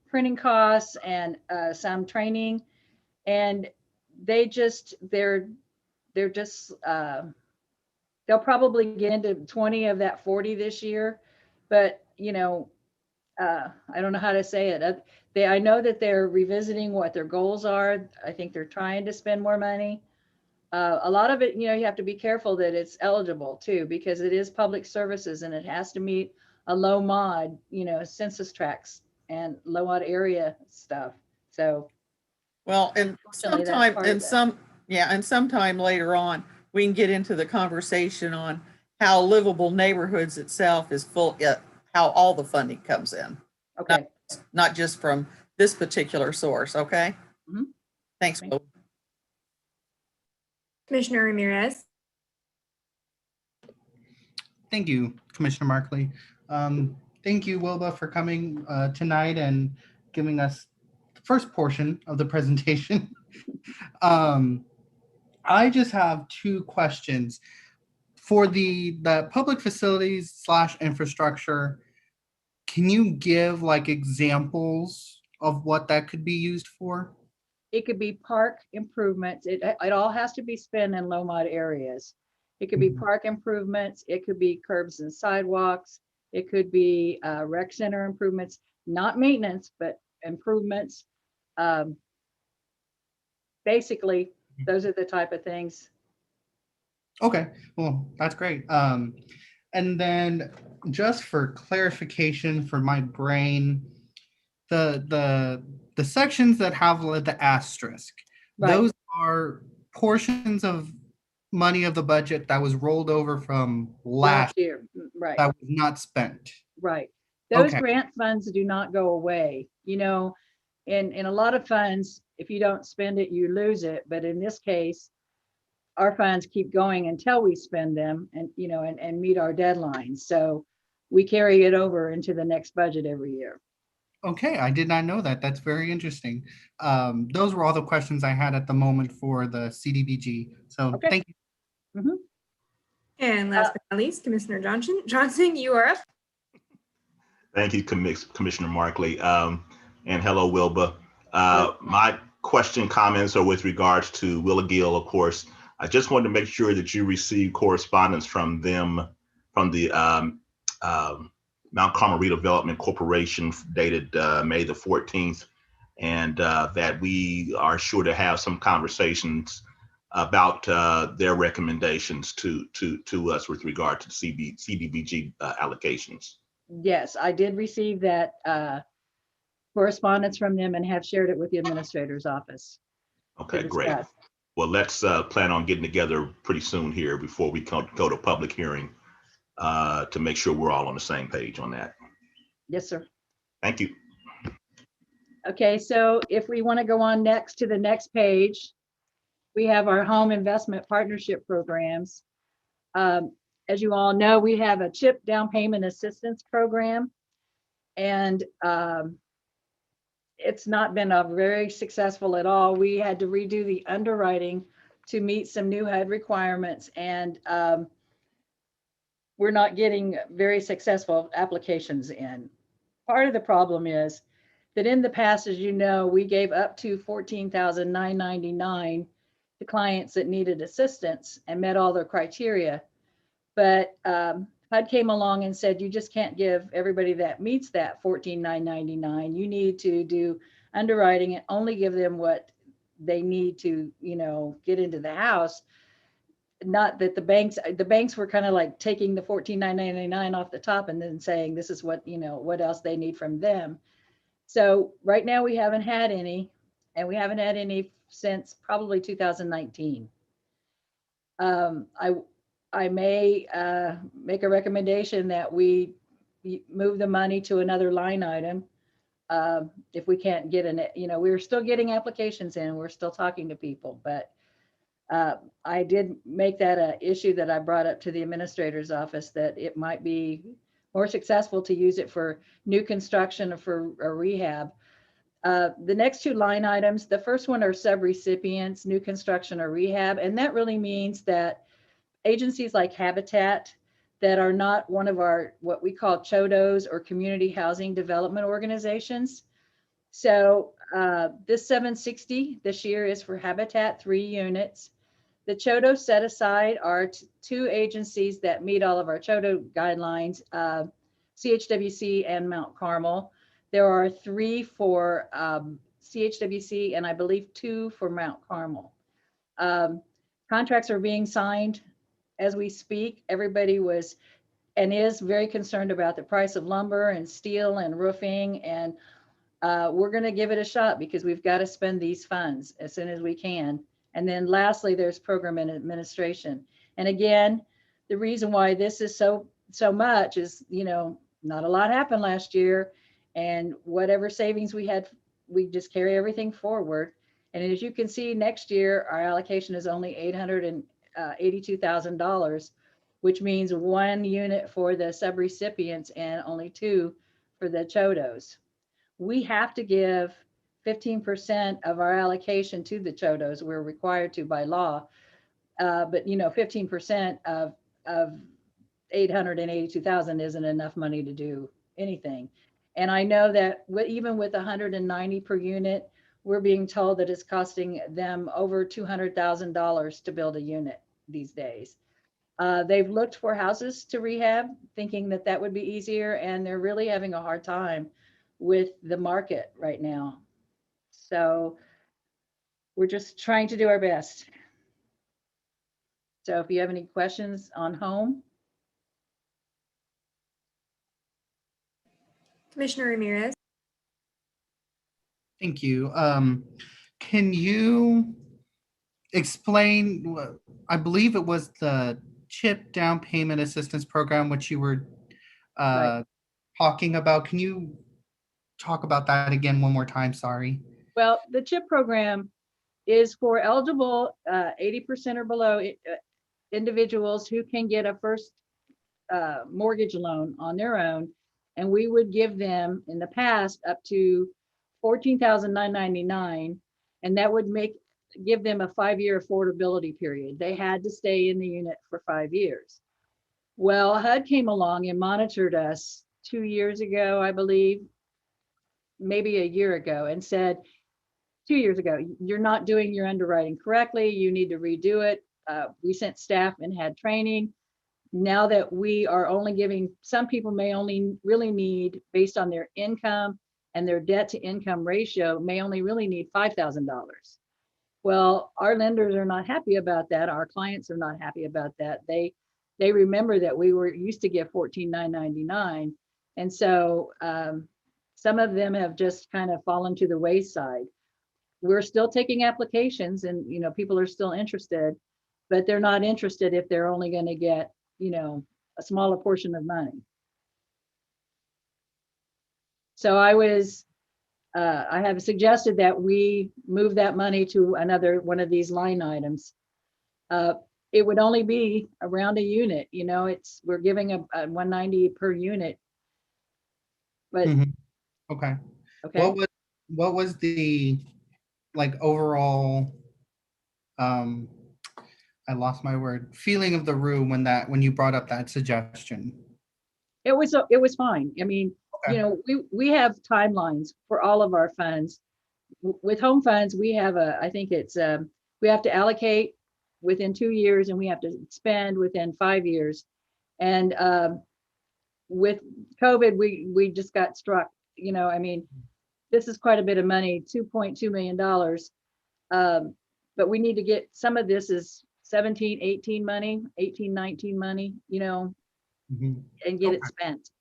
printing costs and some training, and they're just they'll probably get into 20 of that 40 this year, but you know, I don't know how to say it. I know that they're revisiting what their goals are. I think they're trying to spend more money. A lot of it, you know, you have to be careful that it's eligible too, because it is public services and it has to meet a low mod, you know, census tracts and low mod area stuff. So, well, and sometime later on, we can get into the conversation on how livable neighborhoods itself is full, how all the funding comes in. Okay. Not just from this particular source. Okay. Thanks. Commissioner Ramirez. Thank you, Commissioner Markley. Thank you, Wilba, for coming tonight and giving us the first portion of the presentation. I just have two questions. For the public facilities / infrastructure, can you give like examples of what that could be used for? it could be park improvements. It all has to be spent in low mod areas. It could be park improvements. It could be curbs and sidewalks. It could be rec center improvements, not maintenance, but improvements. Basically, those are the type of things. Okay, well, that's great. And then just for clarification for my brain, the sections that have the asterisk, Right. those are portions of money of the budget that was rolled over from last year, right? That was not spent. Right. Those Okay. grant funds do not go away. You know, in a lot of funds, if you don't spend it, you lose it. But in this case, our funds keep going until we spend them and, you know, and meet our deadlines. So we carry it over into the next budget every year. Okay, I did not know that. That's very interesting. Those were all the questions I had at the moment for the CDBG. So Okay. thank you. And last but not least, Commissioner Johnson, you are up. Thank you, Commissioner Markley. And hello, Wilba. My comments are with regards to Willigill, of course. I just wanted to make sure that you received correspondence from them, from the Mount Carmel Redevelopment Corporation dated May the 14th, and that we are sure to have some conversations about their recommendations to us with regard to CDBG allocations. Yes, I did receive that correspondence from them and have shared it with the administrator's office. Okay, great. Well, let's plan on getting together pretty soon here before we go to public hearing to make sure we're all on the same page on that. Yes, sir. Thank you. Okay, so if we want to go on next to the next page, we have our home investment partnership programs. As you all know, we have a CHIP down payment assistance program. And it's not been a very successful at all. We had to redo the underwriting to meet some new HUD requirements, and we're not getting very successful applications in. Part of the problem is that in the past, as you know, we gave up to $14,999 to clients that needed assistance and met all their criteria. But HUD came along and said, you just can't give everybody that meets that $14,999. You need to do underwriting and only give them what they need to, get into the house. Not that the banks were kind of like taking the $14,999 off the top and then saying, this is what, what else they need from them. So right now we haven't had any, and we haven't had any since probably 2019. I may make a recommendation that we move the money to another line item. If we can't get in it, we're still getting applications in, we're still talking to people, but I did make that an issue that I brought up to the administrator's office, that it might be more successful to use it for new construction or for a rehab. The next two line items, the first one are sub-recipients, new construction or rehab. And that really means that agencies like Habitat that are not one of our, what we call CHODOs or community housing development organizations. So this 760 this year is for Habitat, 3 units. The CHODO set aside are 2 agencies that meet all of our CHODO guidelines, CHWC and Mount Carmel. There are 3 for CHWC and I believe 2 for Mount Carmel. Contracts are being signed as we speak. Everybody was and is very concerned about the price of lumber and steel and roofing, and we're going to give it a shot because we've got to spend these funds as soon as we can. And then lastly, there's program and administration. And again, the reason why this is so much is, not a lot happened last year, and whatever savings we had, we just carry everything forward. And as you can see, next year, our allocation is only $882,000, which means 1 unit for the subrecipients and only 2 for the CHODOs. We have to give 15% of our allocation to the CHODOs. We're required to by law, but 15% of 882,000 isn't enough money to do anything. And I know that even with 190 per unit, we're being told that it's costing them over $200,000 to build a unit these days. They've looked for houses to rehab, thinking that that would be easier, and they're really having a hard time with the market right now. So we're just trying to do our best. So if you have any questions on home. Commissioner Ramirez. Thank you. Can you explain, I believe it was the CHIP down payment assistance program, which you were Right. talking about. Can you talk about that again one more time? Sorry. Well, the CHIP program is for eligible 80% or below individuals who can get a first mortgage loan on their own. And we would give them in the past up to $14,999, and that would give them a 5-year affordability period. They had to stay in the unit for 5 years. Well, HUD came along and monitored us 2 years ago, I believe, maybe a year ago, and said, 2 years ago, you're not doing your underwriting correctly. You need to redo it. We sent staff and had training. Now that we are only giving, some people may only really need, based on their income and their debt to income ratio, may only really need $5,000. Well, our lenders are not happy about that. Our clients are not happy about that. They remember that we were used to give $14,999. And so some of them have just kind of fallen to the wayside. We're still taking applications, and people are still interested, but they're not interested if they're only going to get a smaller portion of money. So I have suggested that we move that money to another one of these line items. It would only be around a unit, we're giving a 190 per unit. But Okay. okay. what was the like overall I lost my word, feeling of the room when you brought up that suggestion? It was fine. I mean, Okay. you know, we have timelines for all of our funds. With home funds, we have I think it's, we have to allocate within 2 years and we have to spend within 5 years. And with COVID, we just got struck, you know, I mean, this is quite a bit of money, $2.2 million. But we need to get, some of this is 17, 18 money, 18, 19 money, you know, and get it spent.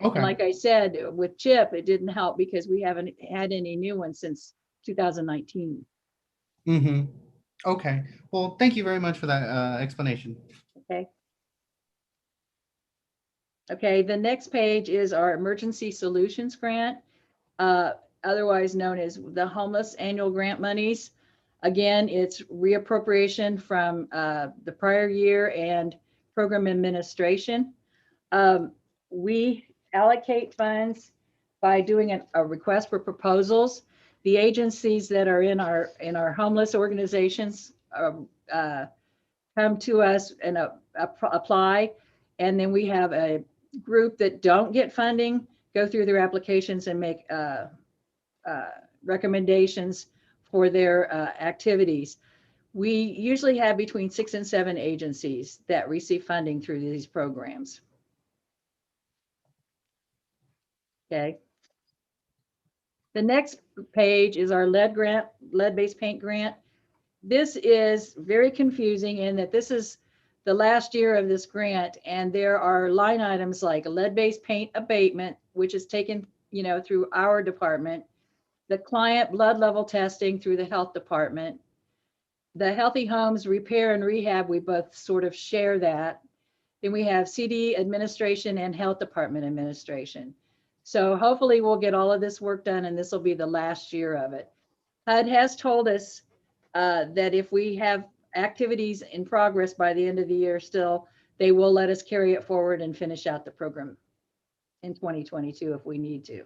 Okay. And like I said, with CHIP, it didn't help because we haven't had any new ones since 2019. Okay. Well, thank you very much for that explanation. Okay. Okay, the next page is our emergency solutions grant, otherwise known as the homeless annual grant monies. Again, it's reappropriation from the prior year and program administration. We allocate funds by doing a request for proposals. The agencies that are in our homeless organizations come to us and apply, and then we have a group that don't get funding go through their applications and make recommendations for their activities. We usually have between 6 and 7 agencies that receive funding through these programs. Okay. The next page is our lead-based paint grant. This is very confusing in that this is the last year of this grant, and there are line items like lead-based paint abatement, which is taken, you know, through our department, the client blood level testing through the health department, the healthy homes repair and rehab, we both sort of share that. Then we have CD administration and health department administration. So hopefully we'll get all of this work done, and this will be the last year of it. HUD has told us that if we have activities in progress by the end of the year still, they will let us carry it forward and finish out the program in 2022 if we need to.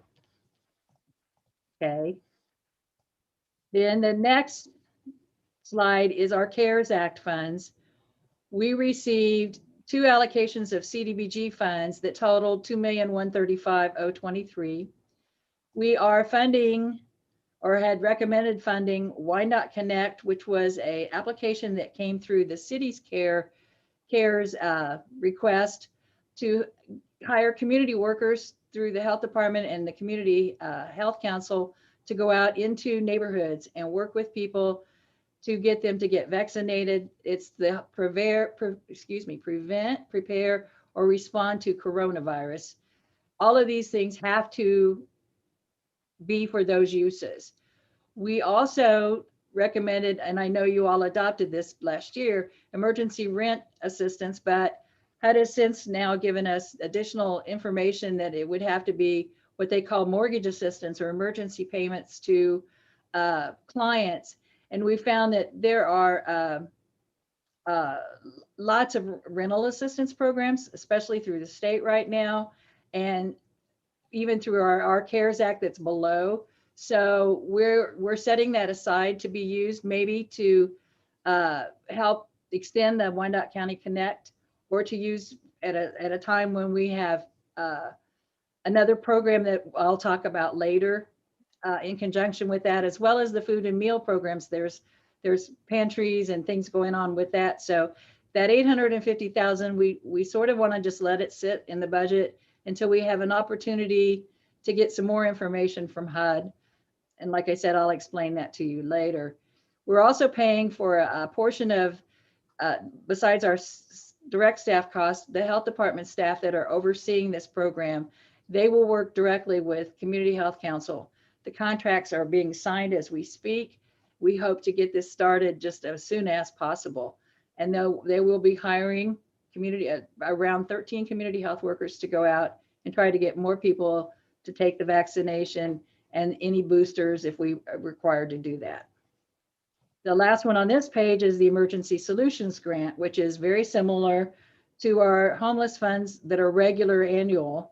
Okay. Then the next slide is our CARES Act funds. We received 2 allocations of CDBG funds that totaled $2,135,023. We are funding, or had recommended funding, Why Not Connect, which was a application that came through the city's CARES request to hire community workers through the health department and the community health council to go out into neighborhoods and work with people to get them to get vaccinated. It's the prevent, prepare, or respond to coronavirus. All of these things have to be for those uses. We also recommended, and I know you all adopted this last year, emergency rent assistance, but HUD has since now given us additional information that it would have to be what they call mortgage assistance or emergency payments to clients. And we found that there are lots of rental assistance programs, especially through the state right now, and even through our CARES Act that's below. So we're setting that aside to be used maybe to help extend the Wyandotte County Connect, or to use at a time when we have another program that I'll talk about later in conjunction with that, as well as the food and meal programs. There's pantries and things going on with that. So that 850,000, we sort of want to just let it sit in the budget until we have an opportunity to get some more information from HUD. And like I said, I'll explain that to you later. We're also paying for a portion of, besides our direct staff costs, the health department staff that are overseeing this program, they will work directly with Community Health Council. The contracts are being signed as we speak. We hope to get this started just as soon as possible. And they will be hiring around 13 community health workers to go out and try to get more people to take the vaccination and any boosters if we are required to do that. The last one on this page is the Emergency Solutions Grant, which is very similar to our homeless funds that are regular annual.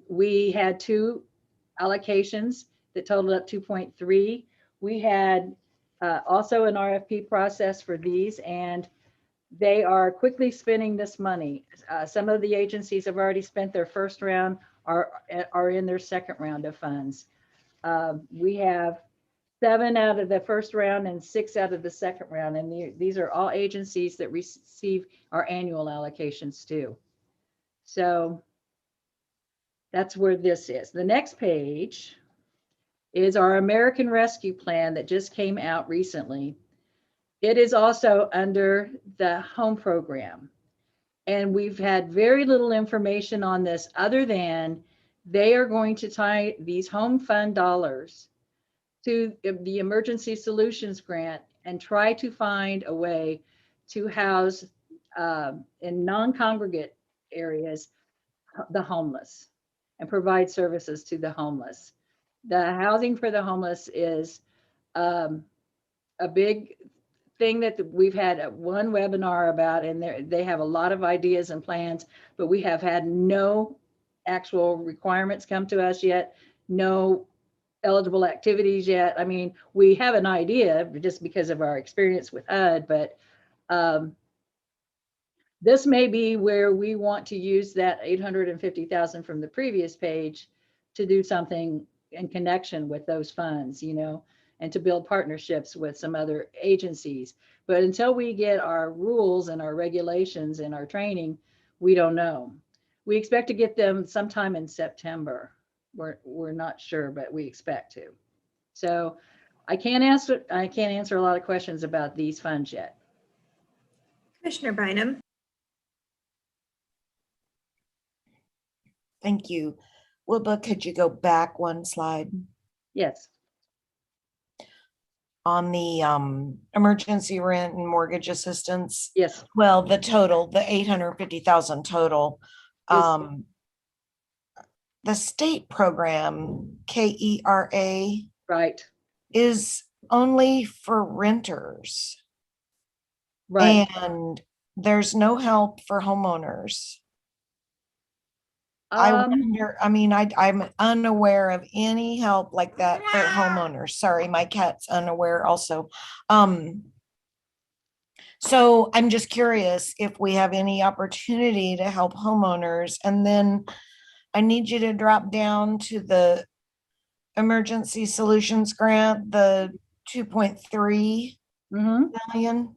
We had 2 allocations that totaled up 2.3. We had also an RFP process for these, and they are quickly spending this money. Some of the agencies have already spent their first round, are in their second round of funds. We have 7 out of the first round and 6 out of the second round. And these are all agencies that receive our annual allocations too. So that's where this is. The next page is our American Rescue Plan that just came out recently. It is also under the home program. And we've had very little information on this other than they are going to tie these home fund dollars to the Emergency Solutions Grant and try to find a way to house in non-congregate areas the homeless and provide services to the homeless. The housing for the homeless is a big thing that we've had one webinar about, and they have a lot of ideas and plans, but we have had no actual requirements come to us yet, no eligible activities yet. I mean, we have an idea just because of our experience with HUD, but this may be where we want to use that 850,000 from the previous page to do something in connection with those funds, you know, and to build partnerships with some other agencies. But until we get our rules and our regulations and our training, we don't know. We expect to get them sometime in September. We're not sure, but we expect to. So I can't answer a lot of questions about these funds yet. Commissioner Bynum. Thank you. Wilba, could you go back one slide? Yes. On the emergency rent and mortgage assistance? Yes. Well, the total, the 850,000 total. The state program, KERA. Right. Is only for renters. Right. And there's no help for homeowners. I wonder, I mean, I'm unaware of any help like that for homeowners. Sorry, my cat's unaware also. So I'm just curious if we have any opportunity to help homeowners. And then I need you to drop down to the Emergency Solutions Grant, the 2.3 million.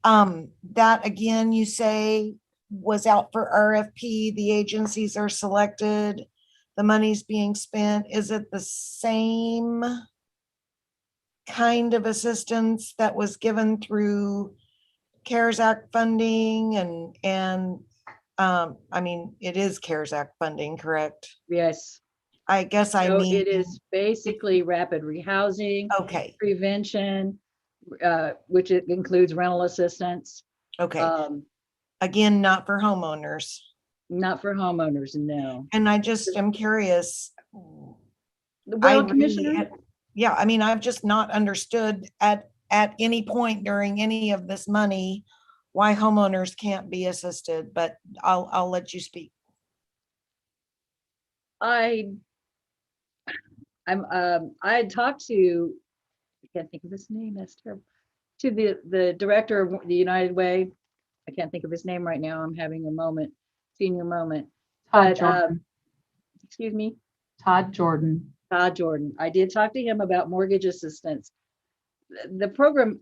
That again, you say was out for RFP, the agencies are selected, the money's being spent. Is it the same kind of assistance that was given through CARES Act funding and I mean, it is CARES Act funding, correct? Yes. I guess I So mean. it is basically rapid rehousing. Okay. Prevention, which it includes rental assistance. Okay. Again, not for homeowners. Not for homeowners, no. And I just am curious. Well, Commissioner? Yeah, I mean, I've just not understood at any point during any of this money why homeowners can't be assisted, but I'll let you speak. I had talked to, I can't think of his name, that's terrible, to the director of the United Way. I can't think of his name right now. I'm having a moment, senior moment. Todd Jordan. Excuse me? Todd Jordan. Todd Jordan. I did talk to him about mortgage assistance. The program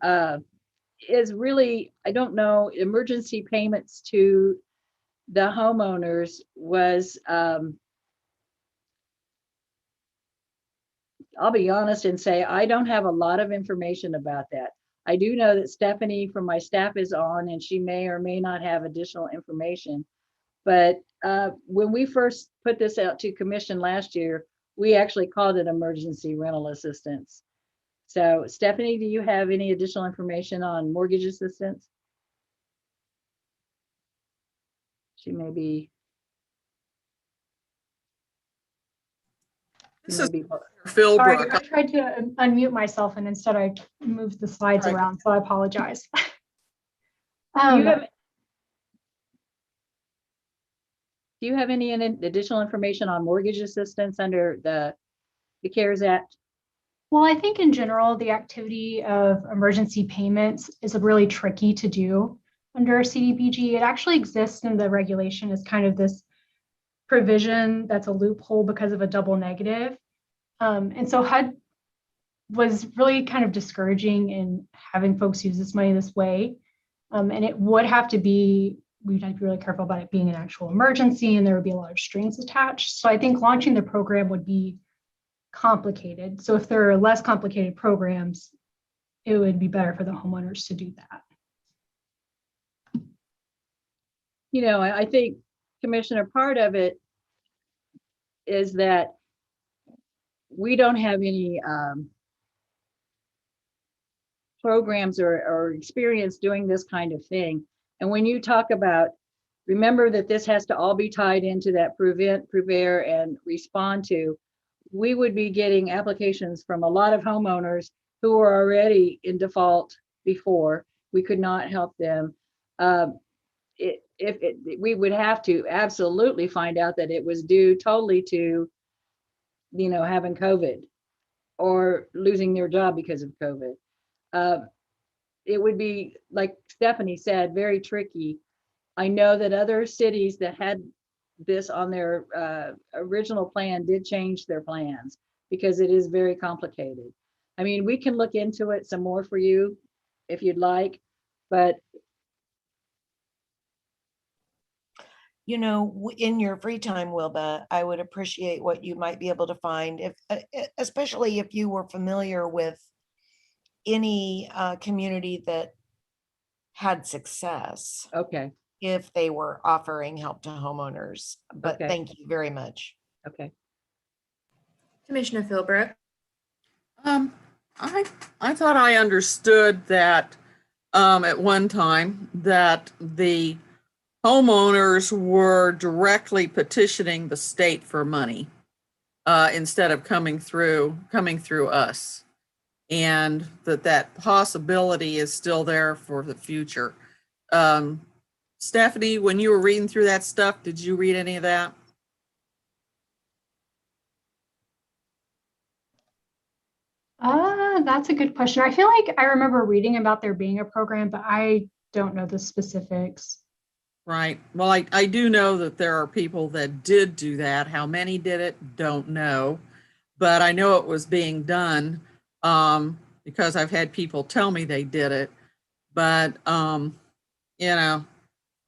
is really, I don't know, emergency payments to the homeowners was, I'll be honest and say, I don't have a lot of information about that. I do know that Stephanie from my staff is on and she may or may not have additional information. But when we first put this out to commission last year, we actually called it emergency rental assistance. So Stephanie, do you have any additional information on mortgage assistance? She may be. This is Sorry, Philbrook. I tried to unmute myself and instead I moved the slides around, so I apologize. Do you have any additional information on mortgage assistance under the the CARES Act? Well, I think in general, the activity of emergency payments is really tricky to do under CDBG. It actually exists in the regulation as kind of this provision that's a loophole because of a double negative. And so HUD was really kind of discouraging in having folks use this money this way. And it would have to be, we'd have to be really careful about it being an actual emergency, and there would be a lot of strings attached. So I think launching the program would be complicated. So if there are less complicated programs, it would be better for the homeowners to do that. You know, I think, Commissioner, part of it is that we don't have any programs or experience doing this kind of thing. And when you talk about, remember that this has to all be tied into that prevent, prepare, and respond to, we would be getting applications from a lot of homeowners who are already in default before. We could not help them. We would have to absolutely find out that it was due totally to, you know, having COVID or losing their job because of COVID. It would be, like Stephanie said, very tricky. I know that other cities that had this on their original plan did change their plans because it is very complicated. I mean, we can look into it some more for you if you'd like, but You know, in your free time, Wilba, I would appreciate what you might be able to find, if, especially if you were familiar with any community that had success, okay, if they were offering help to homeowners. But Okay. thank you very much. okay. Commissioner Philbrook. I thought I understood that at one time that the homeowners were directly petitioning the state for money instead of coming through us, and that possibility is still there for the future. Stephanie, when you were reading through that stuff, did you read any of that? That's a good question. I feel like I remember reading about there being a program, but I don't know the specifics. Right. Well, I do know that there are people that did do that. How many did it? Don't know. But I know it was being done because I've had people tell me they did it. But, you know,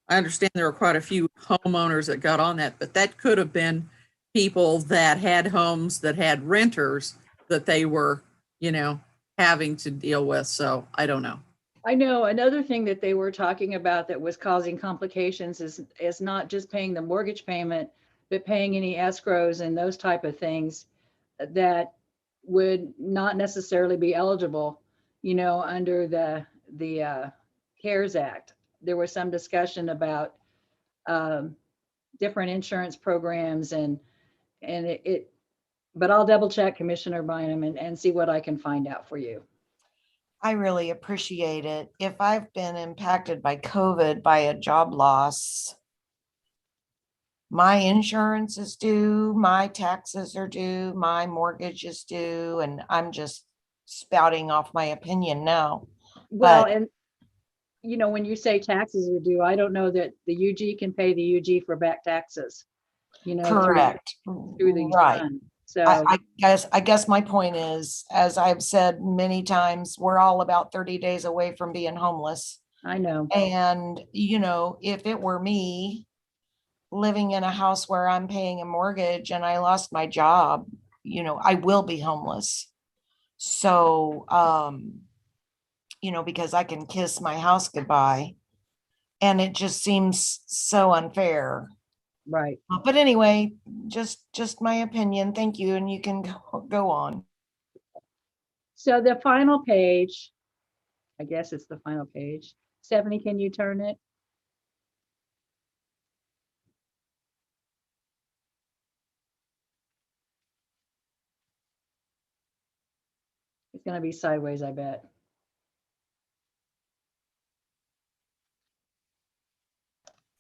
I understand there were quite a few homeowners that got on that, but that could have been people that had homes that had renters that they were, you know, having to deal with. So I don't know. I know another thing that they were talking about that was causing complications is not just paying the mortgage payment, but paying any escrows and those type of things that would not necessarily be eligible, you know, under the CARES Act. There was some discussion about different insurance programs and it, but I'll double check, Commissioner Bynum, and see what I can find out for you. I really appreciate it. If I've been impacted by COVID by a job loss, my insurance is due, my taxes are due, my mortgage is due, and I'm just spouting off my opinion now. Well, But and you know, when you say taxes are due, I don't know that the UG can pay the UG for back taxes, you know, correct, through the right. fund. So I guess my point is, as I've said many times, we're all about 30 days away from being homeless. I know. And, you know, if it were me living in a house where I'm paying a mortgage and I lost my job, you know, I will be homeless. So, you know, because I can kiss my house goodbye. And it just seems so unfair. Right. But anyway, just my opinion. Thank you. And you can go on. So the final page, I guess it's the final page. Stephanie, can you turn it? It's going to be sideways, I bet.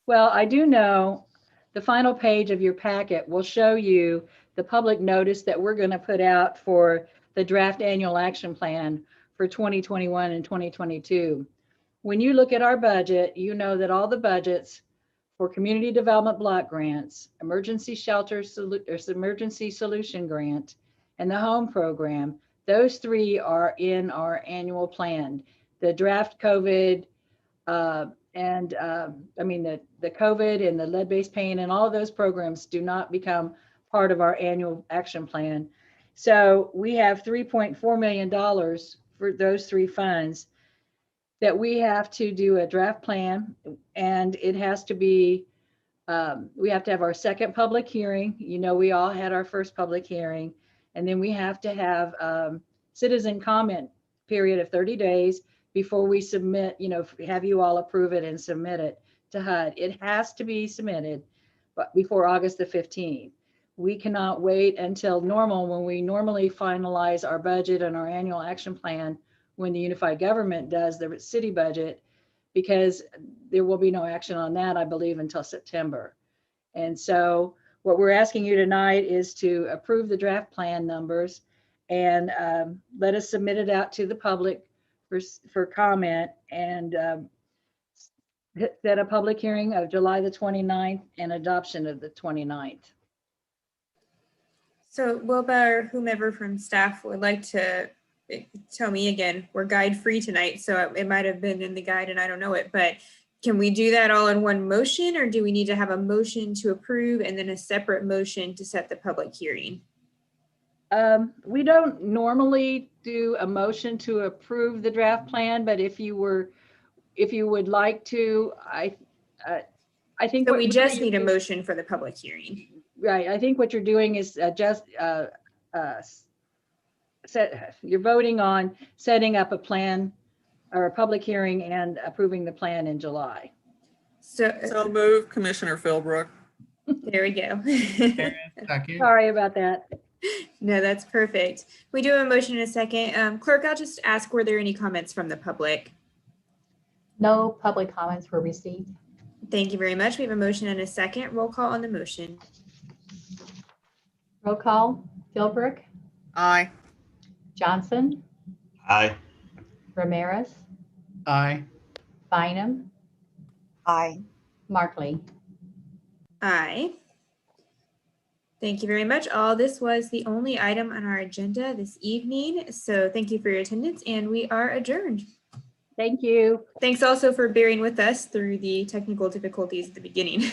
Well, I do know the final page of your packet will show you the public notice that we're going to put out for the draft annual action plan for 2021 and 2022. When you look at our budget, you know that all the budgets for community development block grants, emergency shelter, emergency solution grant, and the home program, those three are in our annual plan. The draft COVID the COVID and the lead-based paint and all of those programs do not become part of our annual action plan. So we have $3.4 million for those three funds that we have to do a draft plan, and it has to be, we have to have our second public hearing. You know, we all had our first public hearing, and then we have to have citizen comment period of 30 days before we submit, you know, have you all approve it and submit it to HUD. It has to be submitted before August the 15th. We cannot wait until normal, when we normally finalize our budget and our annual action plan, when the unified government does the city budget, because there will be no action on that, I believe, until September. And so what we're asking you tonight is to approve the draft plan numbers and let us submit it out to the public for comment, and set a public hearing of July the 29th and adoption of the 29th. So Wilba or whomever from staff would like to tell me again, we're guide free tonight, so it might have been in the guide and I don't know it, but can we do that all in one motion, or do we need to have a motion to approve and then a separate motion to set the public hearing? We don't normally do a motion to approve the draft plan, but if you would like to, I think. So we just need a motion for the public hearing. Right. I think what you're doing is you're voting on setting up a plan or a public hearing and approving the plan in July. So move, Commissioner Philbrook. There we go. Sorry about that. No, that's perfect. We do have a motion in a second. Clerk, I'll just ask, were there any comments from the public? No public comments were received. Thank you very much. We have a motion and a second. Roll call on the motion. Roll call. Philbrook, Aye. Johnson, Aye. Ramirez, Aye. Bynum, Aye. Markley. Aye. Thank you very much. All this was the only item on our agenda this evening. So thank you for your attendance, and we are adjourned. Thank you. Thanks also for bearing with us through the technical difficulties at the beginning.